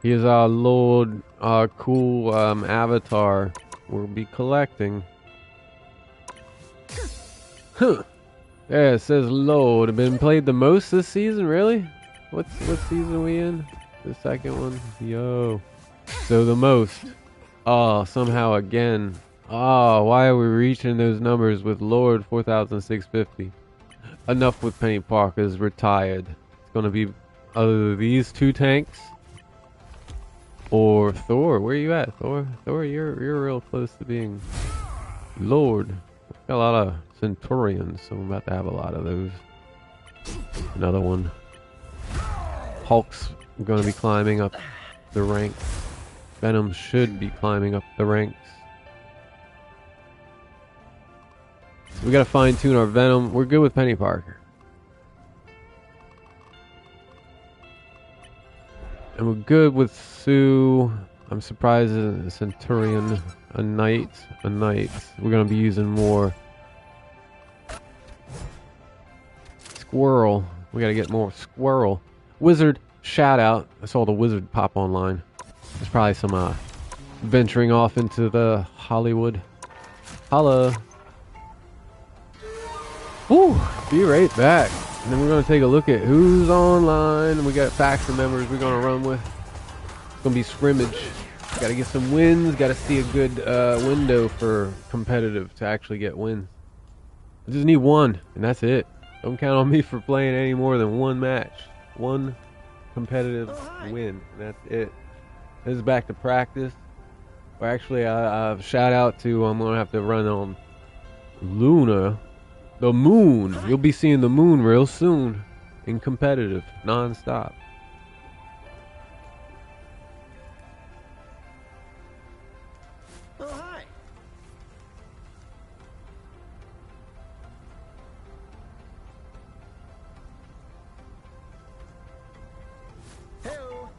here's our Lord, our cool avatar we'll be collecting. Huh. Yeah, it says Lord. Been played the most this season, really? What season are we in? The second one. Yo. So the most. Oh, somehow again. Oh, why are we reaching those numbers with Lord 4,650? Enough with Penny Parker's retired. It's going to be either these two tanks or Thor. Where are you at, Thor? Thor, you're real close to being Lord. Got a lot of Centurions, so I'm about to have a lot of those. Another one. Hulk's going to be climbing up the ranks. Venom should be climbing up the ranks. So we got to fine tune our Venom. We're good with Penny Parker. And we're good with Sue. I'm surprised a Centurion, a Knight. We're going to be using more Squirrel. We got to get more Squirrel. Wizard, shout out. I saw the Wizard pop online. There's probably some venturing off into the Hollywood. Holla. Woo, be right back. And then we're going to take a look at who's online. We got faction members we're going to run with. It's going to be scrimmage. Got to get some wins. Got to see a good window for competitive to actually get wins. I just need one, and that's it. Don't count on me for playing any more than one match. One competitive win, and that's it. This is back to practice. Or actually, shout out to, I'm going to have to run on Luna. The moon. You'll be seeing the moon real soon in competitive, non-stop. Oh, hi. Hello.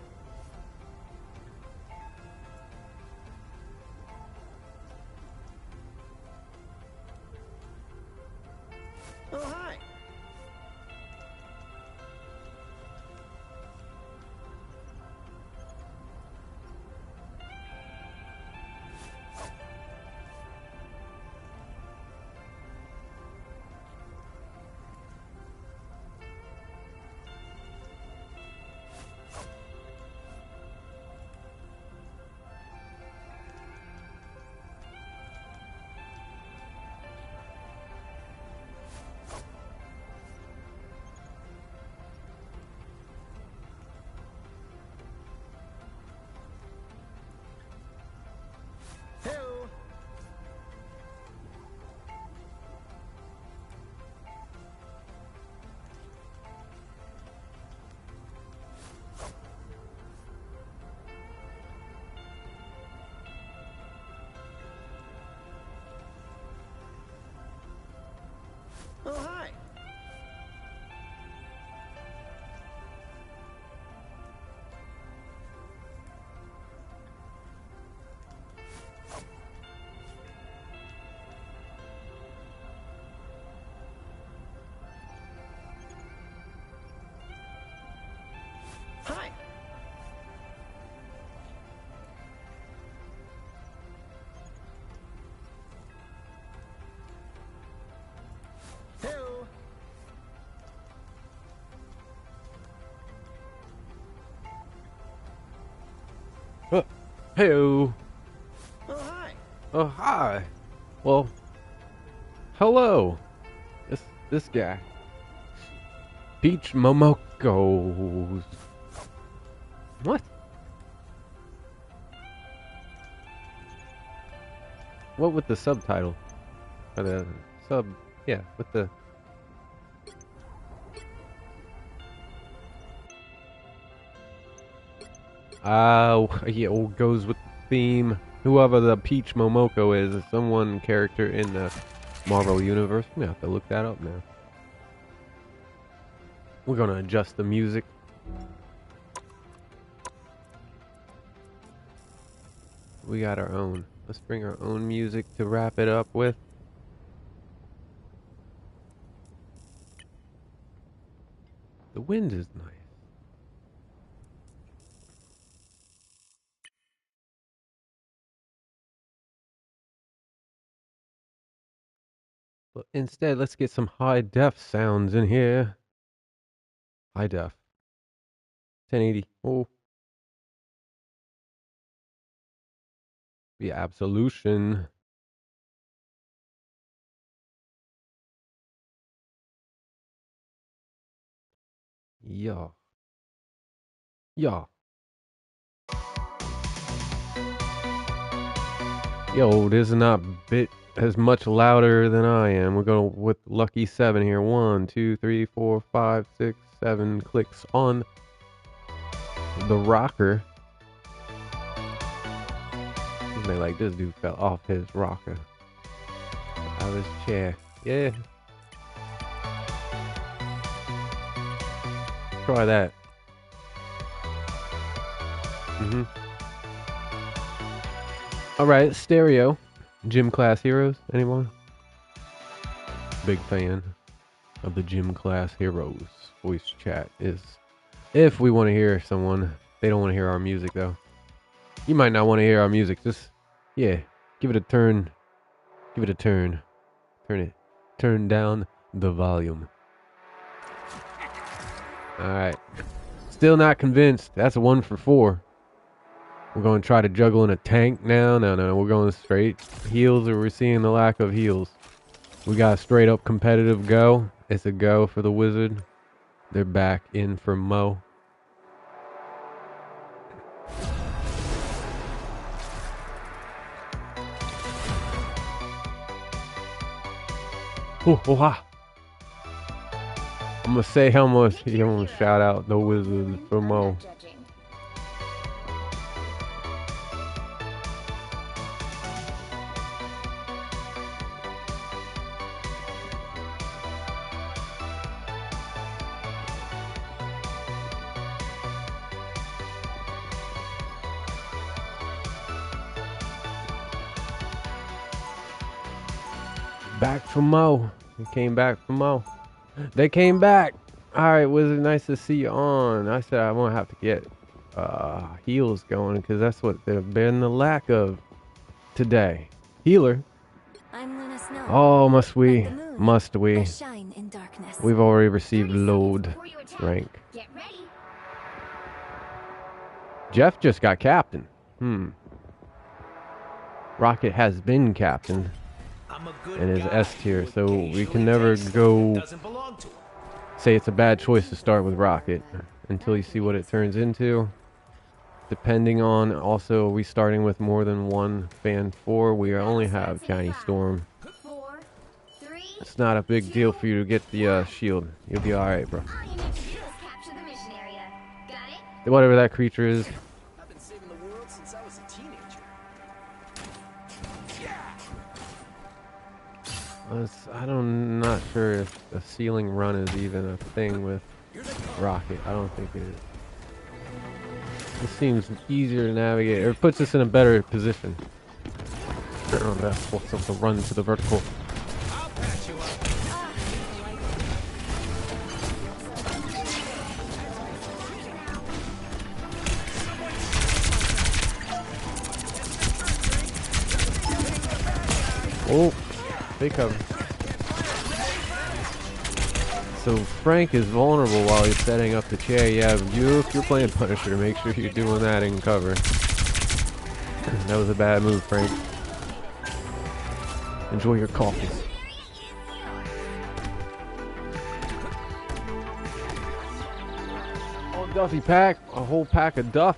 Hey-o. Oh, hi. Oh, hi. Well, hello. This guy. Peach Momoko's. What? What with the subtitle? Or the sub, yeah, with the... yeah, goes with the theme. Whoever the Peach Momoko is someone character in the Marvel Universe. We have to look that up now. We're gonna adjust the music. We got our own. Let's bring our own music to wrap it up with. The wind is nice. But instead, let's get some high def sounds in here. High def. 1080. Oh. The absolution. Yeah. Yeah. Yo, this is not bit as much louder than I am. We're going with lucky 7 here. 1, 2, 3, 4, 5, 6, 7 clicks on the rocker. You may like, this dude fell off his rocker. Out of his chair. Yeah. Try that. Alright, stereo. Gym Class Heroes. Anyone? Big fan of the Gym Class Heroes. Voice chat is if we want to hear someone. They don't want to hear our music though. You might not want to hear our music. Just, yeah, give it a turn. Give it a turn. Turn it. Turn down the volume. Alright. Still not convinced. That's a 1 for 4. We're going to try to juggle in a tank now. No. We're going straight heals, or we're seeing the lack of heals. We got a straight up competitive go. It's a go for the wizard. They're back in for Mo. I'm gonna say how much I'm gonna shout out the wizard for Mo. Back for Mo. They came back for Mo. They came back. Alright, Wizard, nice to see you on. I said I won't have to get heals going because that's what they've been the lack of today. Healer. I'm Luna Snow. Oh, must we? Like the moon, Must we? I shine in darkness. We've already received load rank. Get ready. Jeff just got captain. Rocket has been captain. And is S tier, so we can never go say it's a bad choice to start with Rocket until you see what it turns into. Depending on, also, are we starting with more than one fan 4? We only have Shiny Storm. 4, 3, It's not a big deal for you to get the shield. You'll be alright, bro. all you need to do is capture the mission area. Got it? Whatever that creature is. I've been saving the world since I was a teenager. I'm not sure if a ceiling run is even a thing with Rocket. I don't think it is. It seems easier to navigate, or it puts us in a better position. That's force us to run to the vertical. I'll patch you up. Oh, they cover. So Frank is vulnerable while he's setting up the chair. Yeah, if you're playing Punisher, make sure you're doing that in cover. That was a bad move, Frank. Enjoy your coffee. Oh, Duffy pack. A whole pack of Duff.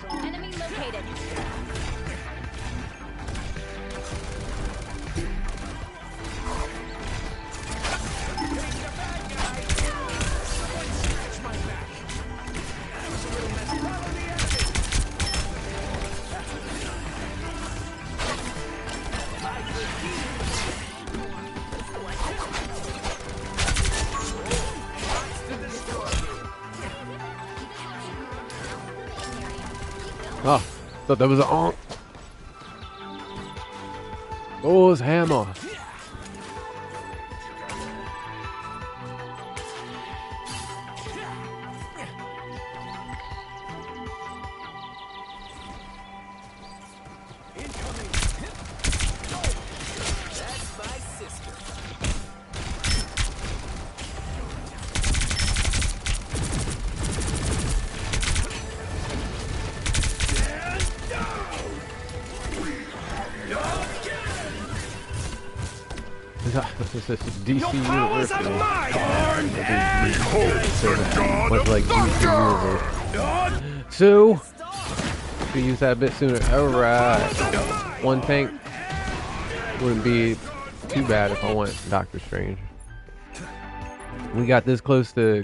Enemy located. Oh, thought that was an onk. Oh, his hammer. This is DC University. Much like DC Universe. So, we use that a bit sooner. Alright. One tank wouldn't be too bad if I went Doctor Strange. We got this close to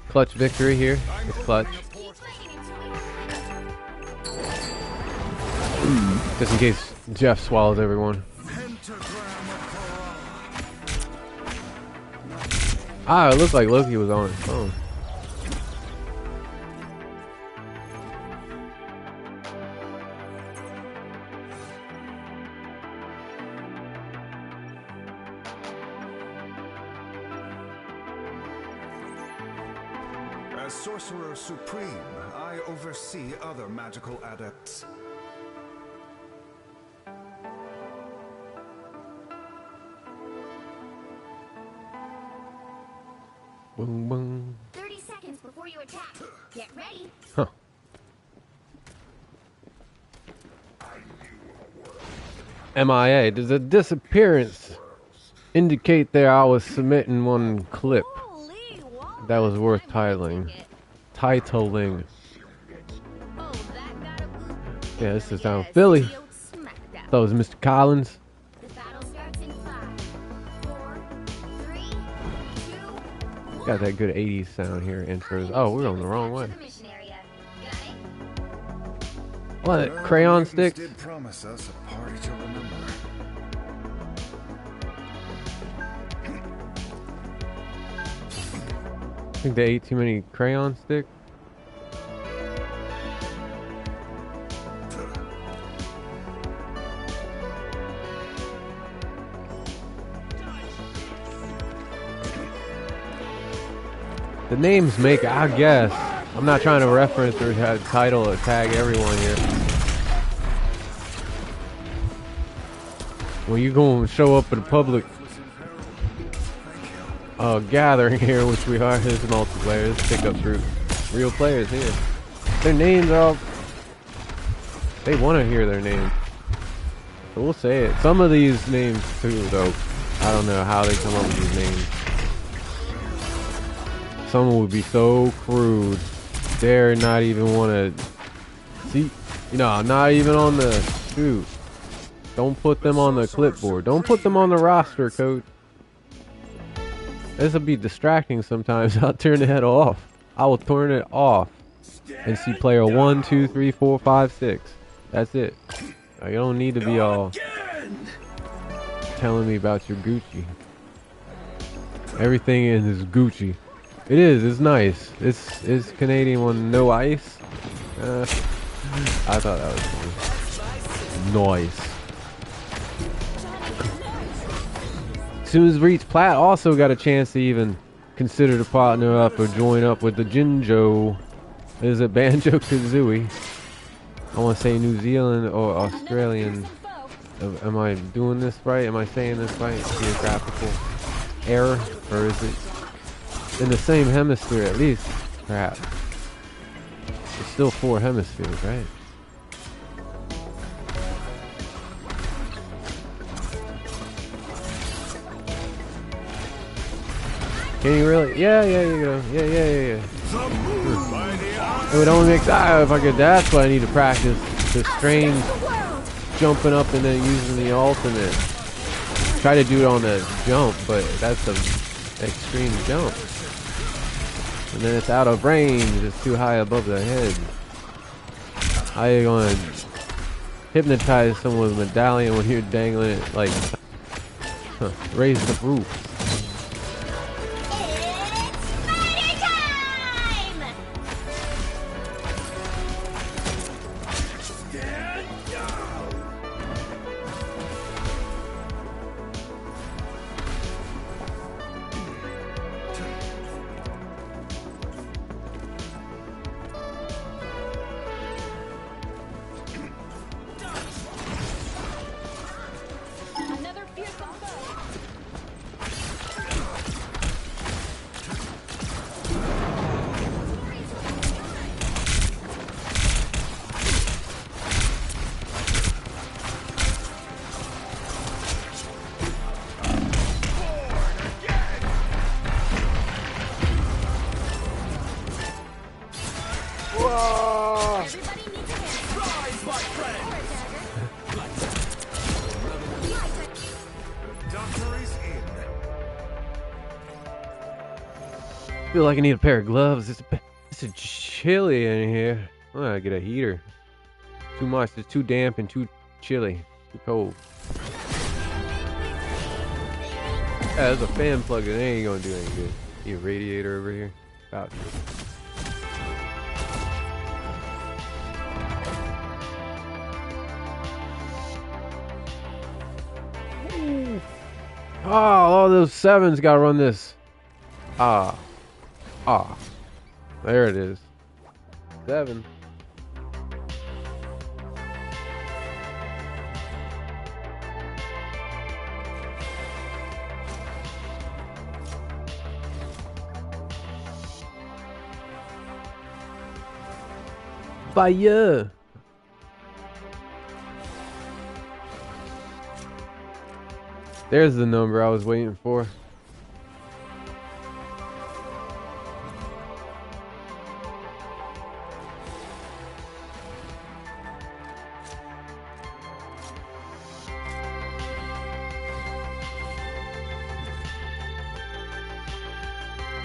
clutch victory here. It's clutch. Just in case Jeff swallows everyone. Ah, it looked like Loki was on his phone. As Sorcerer Supreme, I oversee other magical adepts. Boom, boom. 30 seconds before you attack. Get ready. Huh. MIA. Does a disappearance indicate that I was submitting one clip that was worth titling? Titling. Yeah, this is down Philly. That was Mr. Collins. Got that good 80s sound here, intros. Oh, we're going the wrong way. What? Crayon sticks? Did promise us a party to remember. I think they ate too many crayon sticks. The names make, I guess. I'm not trying to reference or title or tag everyone here. When you go and show up at a public gathering here, which we are, this is multiplayer, this pickup group, real players here. Their names are all, they want to hear their names. So we'll say it. Some of these names too, though, I don't know how they come up with these names. Someone would be so crude, dare not even want to see, you know, not even on the shoot. Don't put them on the clipboard. Don't put them on the roster, coach. This will be distracting sometimes. I'll turn the head off. I will turn it off and see player 1, 2, 3, 4, 5, 6. That's it. You don't need to be all telling me about your Gucci. Everything in is Gucci. It is. It's nice. It's Canadian one, no ice. I thought that was funny. Nice. soon as Reach Plat also got a chance to even consider to partner up or join up with the Jinjo. Is it Banjo Kazooie? I want to say New Zealand or Australian. Am I doing this right? Am I saying this right? Geographical error? Or is it in the same hemisphere at least? Perhaps. It's still 4 hemispheres, right? Can you really? Yeah, you know. Yeah. It would only make if I could. That's what I need to practice. The strange jumping up and then using the ultimate. Try to do it on the jump, but that's an extreme jump. And then it's out of range. It's too high above the head. How you gonna hypnotize someone with a medallion when you're dangling it like raise the roof? I feel like I need a pair of gloves. It's a chilly in here. I'm gonna get a heater. Too much. It's too damp and too chilly. Too cold. Yeah, there's a fan plug in. It ain't gonna do any good. Need a radiator over here. About to. Oh, all those 7s gotta run this. There it is. 7. Fire. There's the number I was waiting for.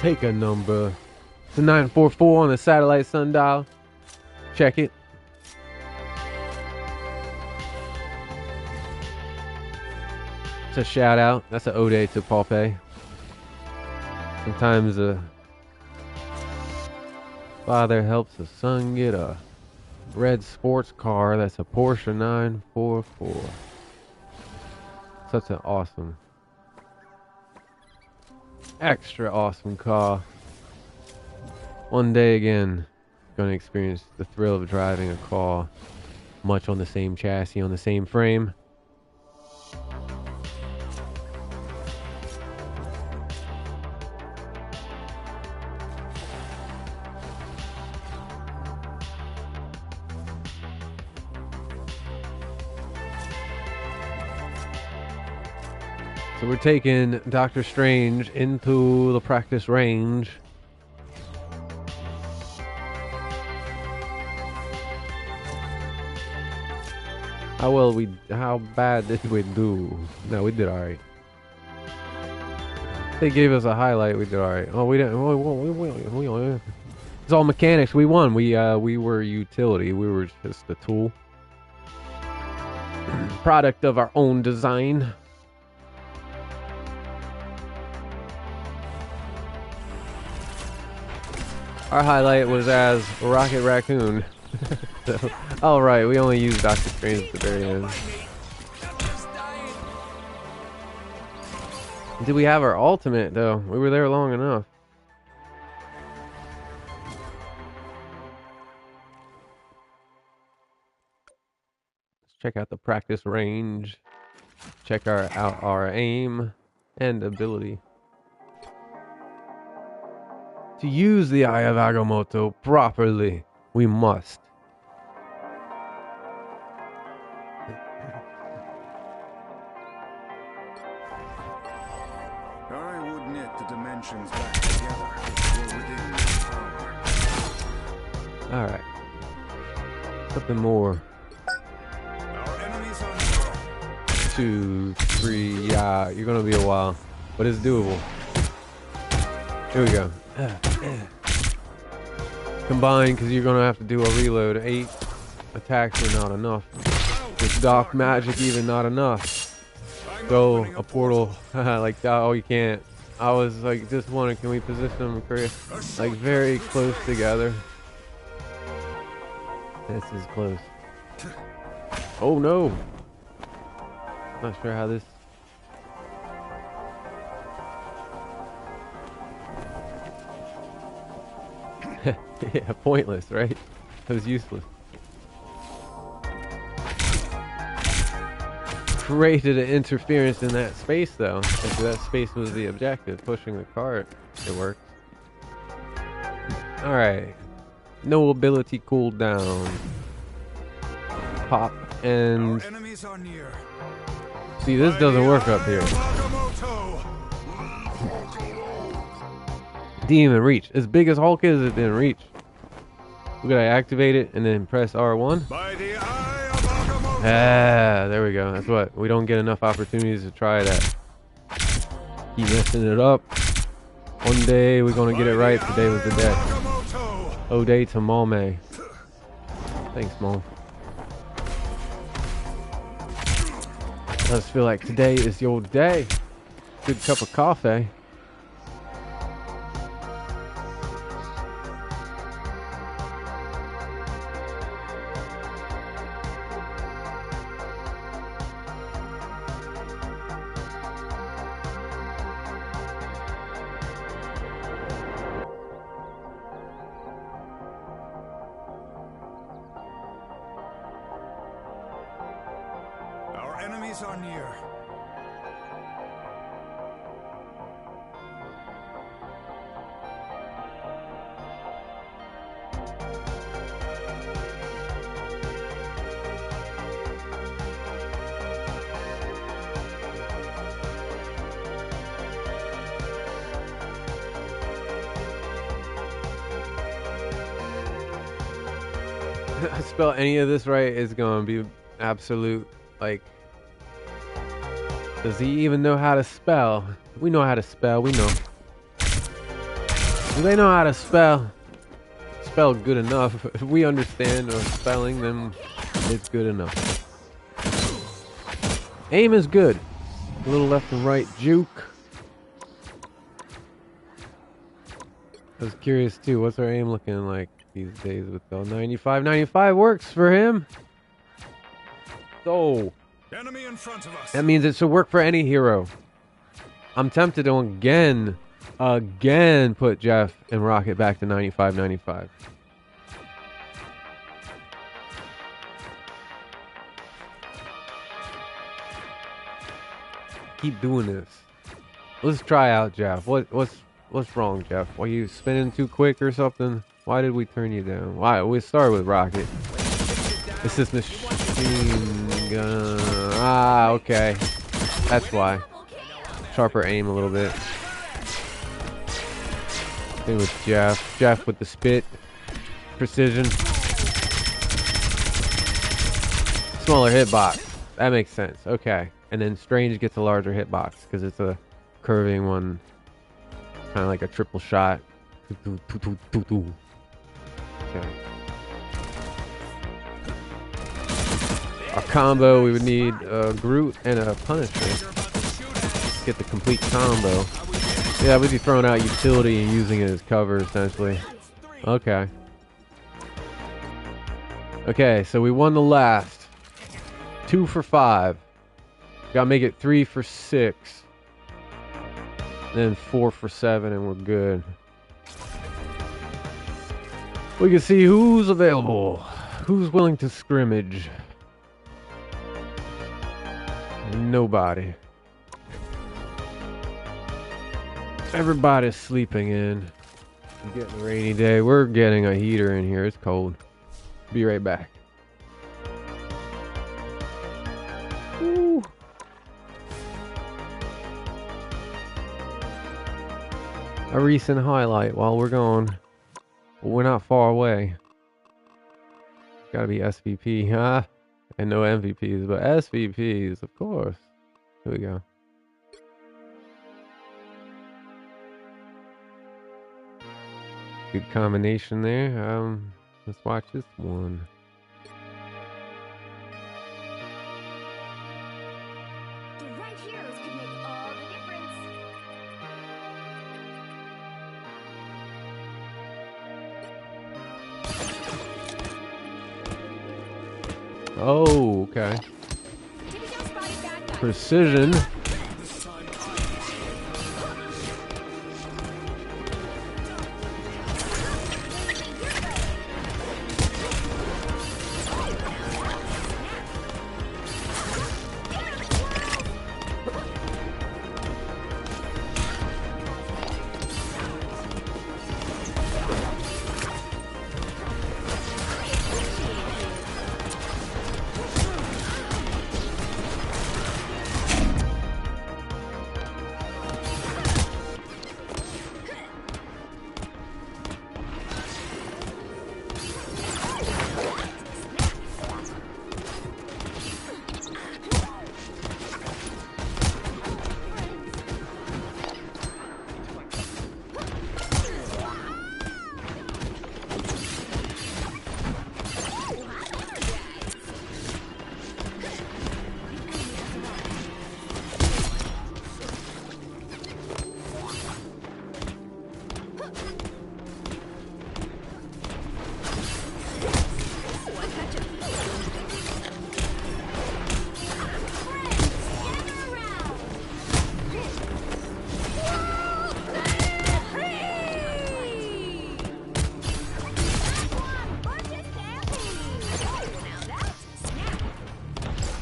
Take a number. It's a 944 on the satellite sundial. Check it. It's a shout out. That's an ode to Poppy. Sometimes a father helps a son get a red sports car. That's a Porsche 944. Such an awesome, extra awesome car. One day again, gonna experience the thrill of driving a car much on the same chassis, on the same frame. So we're taking Doctor Strange into the practice range. How bad did we do? No, we did alright. They gave us a highlight, we did alright. Oh, we didn't, it's all mechanics, we won. We were utility, we were just a tool. Product of our own design. Our highlight was as Rocket Raccoon. So, all right, we only used Doctor Strange at the very end. Did we have our ultimate though? We were there long enough. Let's check out the practice range. Check out our aim and ability. To use the Eye of Agamotto properly, we must. I would knit the dimensions back together if it were within my power. Alright. Something more. Our enemies are 2, 3, yeah, you're gonna be a while. But it's doable. Here we go. Combine, because you're gonna have to do a reload. 8 attacks are not enough. With Doc Magic, even not enough. Go a portal like that. Oh, you can't. I was like, just wondering, can we position them like very close together? This is close. Oh no! Not sure how this. Yeah, pointless, right? It was useless. Created an interference in that space though. And so that space was the objective, pushing the cart. It worked. Alright. No ability cooldown. Pop and... See, this doesn't work up here. Didn't even reach. As big as Hulk is, it didn't reach. We gotta activate it and then press R1. Ah, there we go. That's what. We don't get enough opportunities to try that. Keep messing it up. One day we're gonna get it right. Today was the day. Ode to Malme. Thanks, Mom. I just feel like today is your day. Good cup of coffee. Enemies are near. I spell any of this right, it's gonna be absolute, like... Does he even know how to spell? We know how to spell, we know. Do they know how to spell? Spell good enough. If we understand our spelling, then it's good enough. Aim is good. A little left and right juke. I was curious too, what's our aim looking like these days with the 95? 95 works for him. So... Enemy in front of us. That means it should work for any hero. I'm tempted to again put Jeff and Rocket back to 95, 95. Keep doing this. Let's try out Jeff. What's wrong, Jeff? Were you spinning too quick or something? Why did we turn you down? Why? We started with Rocket. It's this machine gun. Ah, okay. That's why. Sharper aim a little bit. Same with Jeff. Jeff with the spit. Precision. Smaller hitbox. That makes sense. Okay. And then Strange gets a larger hitbox because it's a curving one. Kind of like a triple shot. Okay. Our combo, we would need a Groot and a Punisher. Get the complete combo. Yeah, we'd be throwing out utility and using it as cover, essentially. Okay. Okay, so we won the last. 2 for 5. Gotta make it 3 for 6. then 4 for 7, and we're good. We can see who's available, who's willing to scrimmage. Nobody. Everybody's sleeping in. It's getting a rainy day. We're getting a heater in here. It's cold. Be right back. Woo. A recent highlight while we're gone. We're not far away. Gotta be SVP, huh? And no MVPs, but SVPs, of course. Here we go. Good combination there. Let's watch this one. The right heroes could make all the difference. Oh, okay. Precision.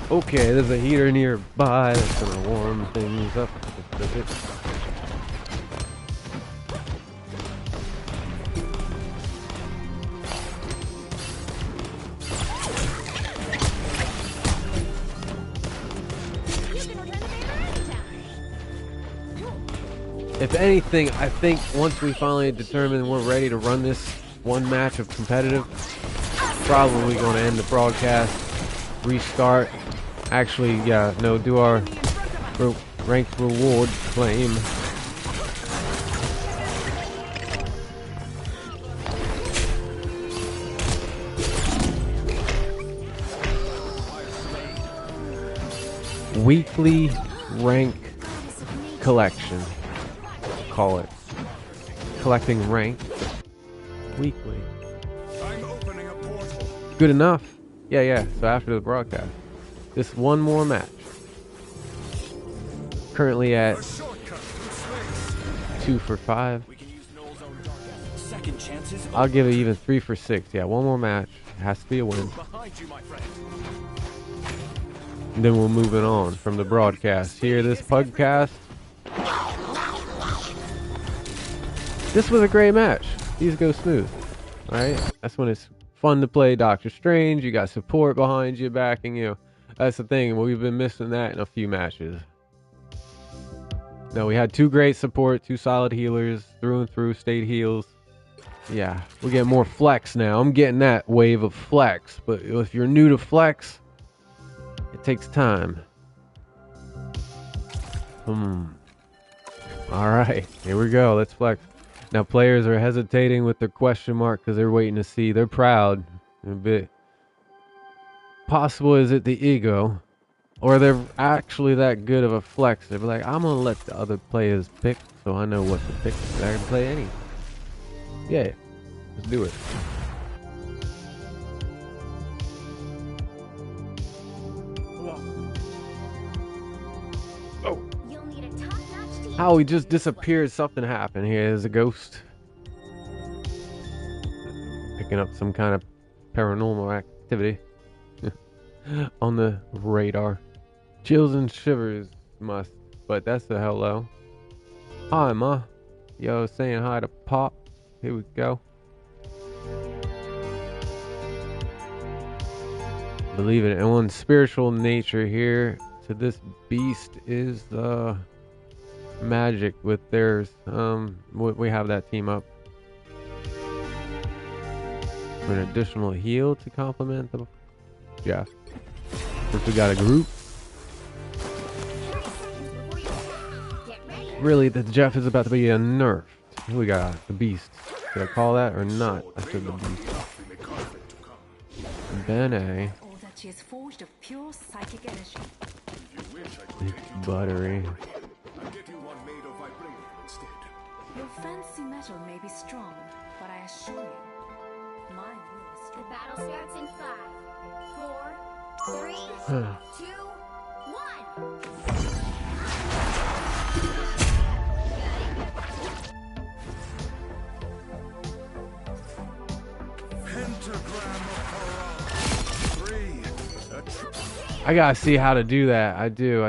Okay, there's a heater nearby that's gonna warm things up a bit. If anything, I think once we finally determine we're ready to run this one match of competitive, probably going to end the broadcast, restart. Actually, yeah, no, do our ranked reward claim. Weekly rank collection. Call it. Collecting rank weekly. I'm opening a portal. Good enough? Yeah. So after the broadcast. Just one more match. Currently at 2 for 5. I'll give it even 3 for 6. Yeah, one more match. It has to be a win. And then we'll move it on from the broadcast. Here, this PUGCAST. This was a great match. These go smooth. Alright? That's when it's fun to play Doctor Strange. You got support behind you, backing you. That's the thing. We've been missing that in a few matches. No, we had 2 great support, 2 solid healers, through and through, state heals. Yeah, we're getting more flex now. I'm getting that wave of flex. But if you're new to flex, it takes time. Alright, here we go. Let's flex. Now players are hesitating with their question mark because they're waiting to see. They're proud. They're a bit possible. Is it the ego? Or they're actually that good of a flex. They're like, I'm going to let the other players pick so I know what to pick. I can play any. Yeah, let's do it. You'll need a top-notch team How he just disappeared. Something happened here. There's a ghost. Picking up some kind of paranormal activity on the radar. Chills and shivers must, but that's the hello. Hi, Ma. Yo, saying hi to Pop. Here we go. Believe it. And one spiritual nature here to this beast is the magic with theirs. We have that team up. For an additional heal to complement the Jeff. Since we got a group. Really, the Jeff is about to be nerfed. We got the beast. Should I call that or not? I said the beast. Bene. All that she has forged of pure psychic energy. It's buttery. Your fancy metal may be strong, but I assure you, mine will is The strong. battle starts in 5, 4, 3, 2, 1. I gotta see how to do that. I do.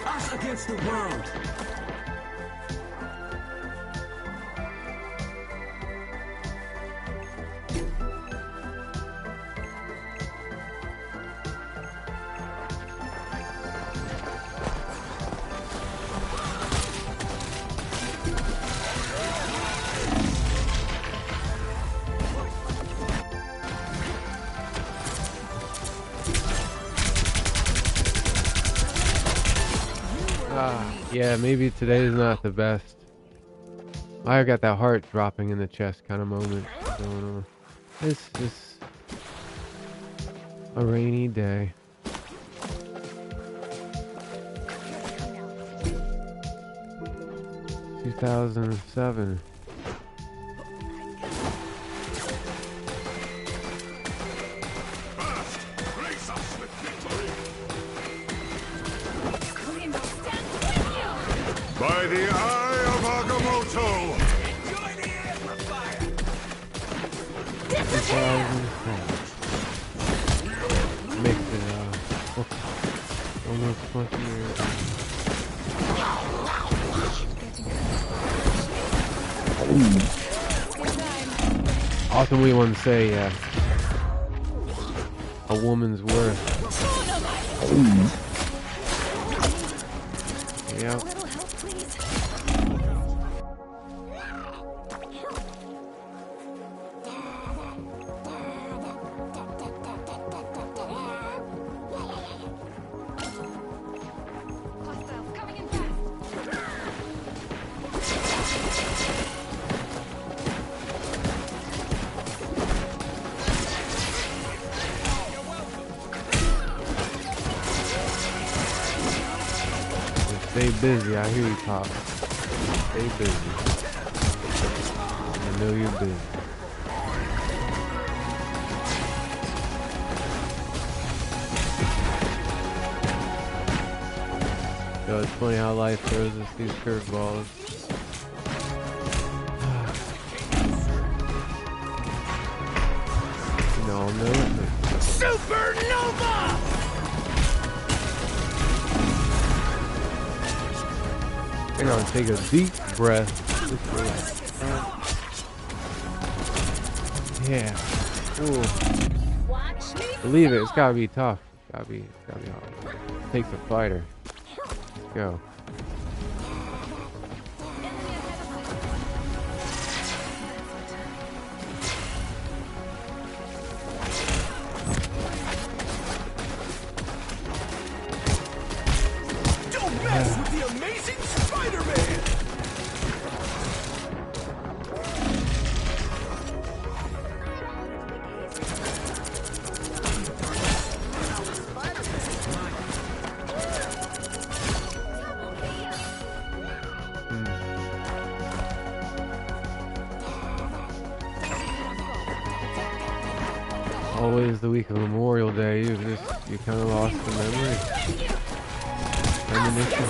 Us against the world. Yeah, maybe today's not the best. I got that heart dropping in the chest kind of moment going on. It's just a rainy day. Two 2007. By the eye of Agamotto! 2007. Makes it almost 20 years. Awesome, we want to say a woman's worth. Yep. Stay busy, I hear you talk. Stay busy. I know you're busy. So it's funny how life throws us these curveballs. No, Supernova! We're gonna take a deep breath. Yeah. Ooh. Believe it, it's gotta be tough. It's gotta be hard. It takes a fighter. Let's go. Don't mess with the amazing Spider-Man! Always the week of Memorial Day, you kind of lost the memory. Ammunition.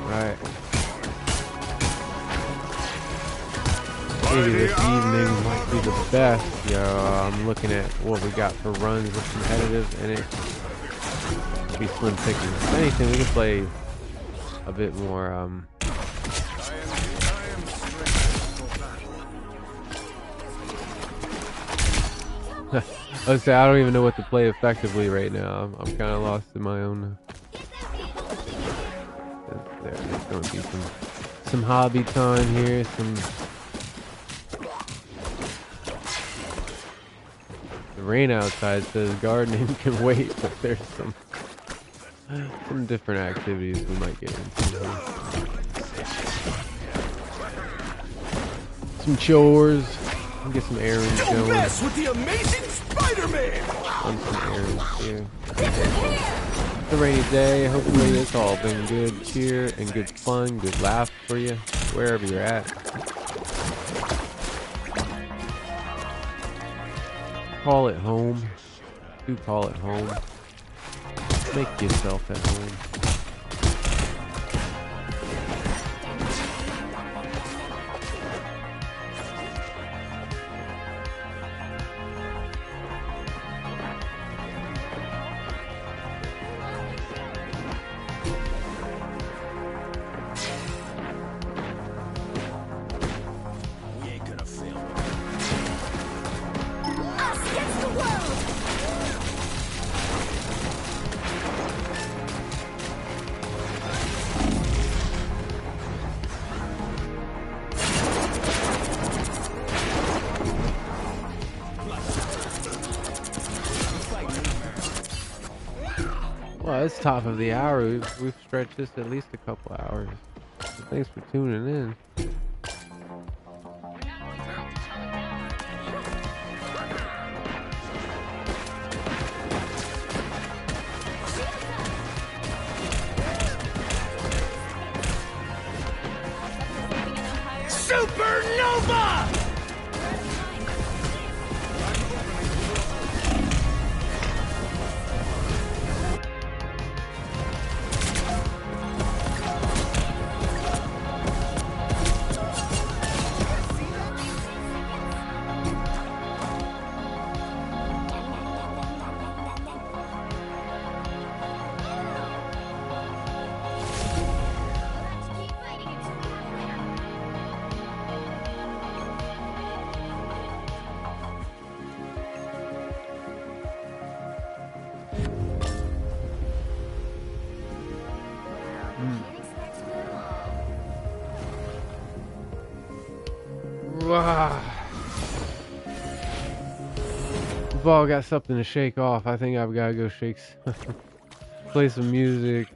Right. Maybe this evening might be the best. I'm looking at what we got for runs with competitive, and it should be slim pickings. If anything, we can play a bit more. Let's say I don't even know what to play effectively right now. I'm kind of lost in my own. There's going to be some hobby time here. The rain outside says gardening can wait, but there's some different activities we might get into. Some chores. Get some errands going. Don't mess with the amazing Spider-Man! Run some errands here. It's a rainy day. Hopefully it's all been good cheer and good fun, good laugh for you, wherever you're at. Call it home. Do call it home. Make yourself at home. Well, it's top of the hour. We've stretched this at least a couple hours. So thanks for tuning in. Supernova! We've all got something to shake off. I think I've got to go shake play some music.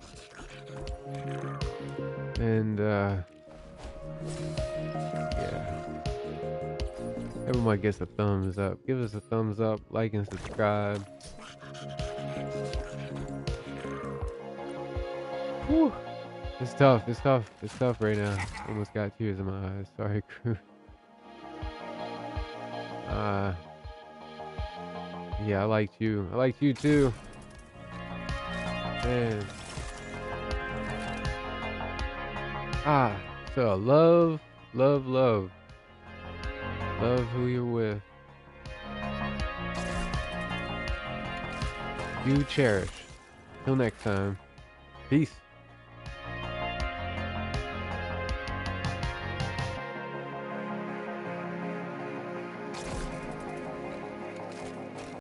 And, yeah. Everyone gets a thumbs up. Give us a thumbs up, like and subscribe. Whew. It's tough. It's tough. It's tough right now. Almost got tears in my eyes. Sorry, crew. Yeah, I liked you. I liked you too. Man. So love, love, love. Love who you're with. You cherish. Till next time. Peace.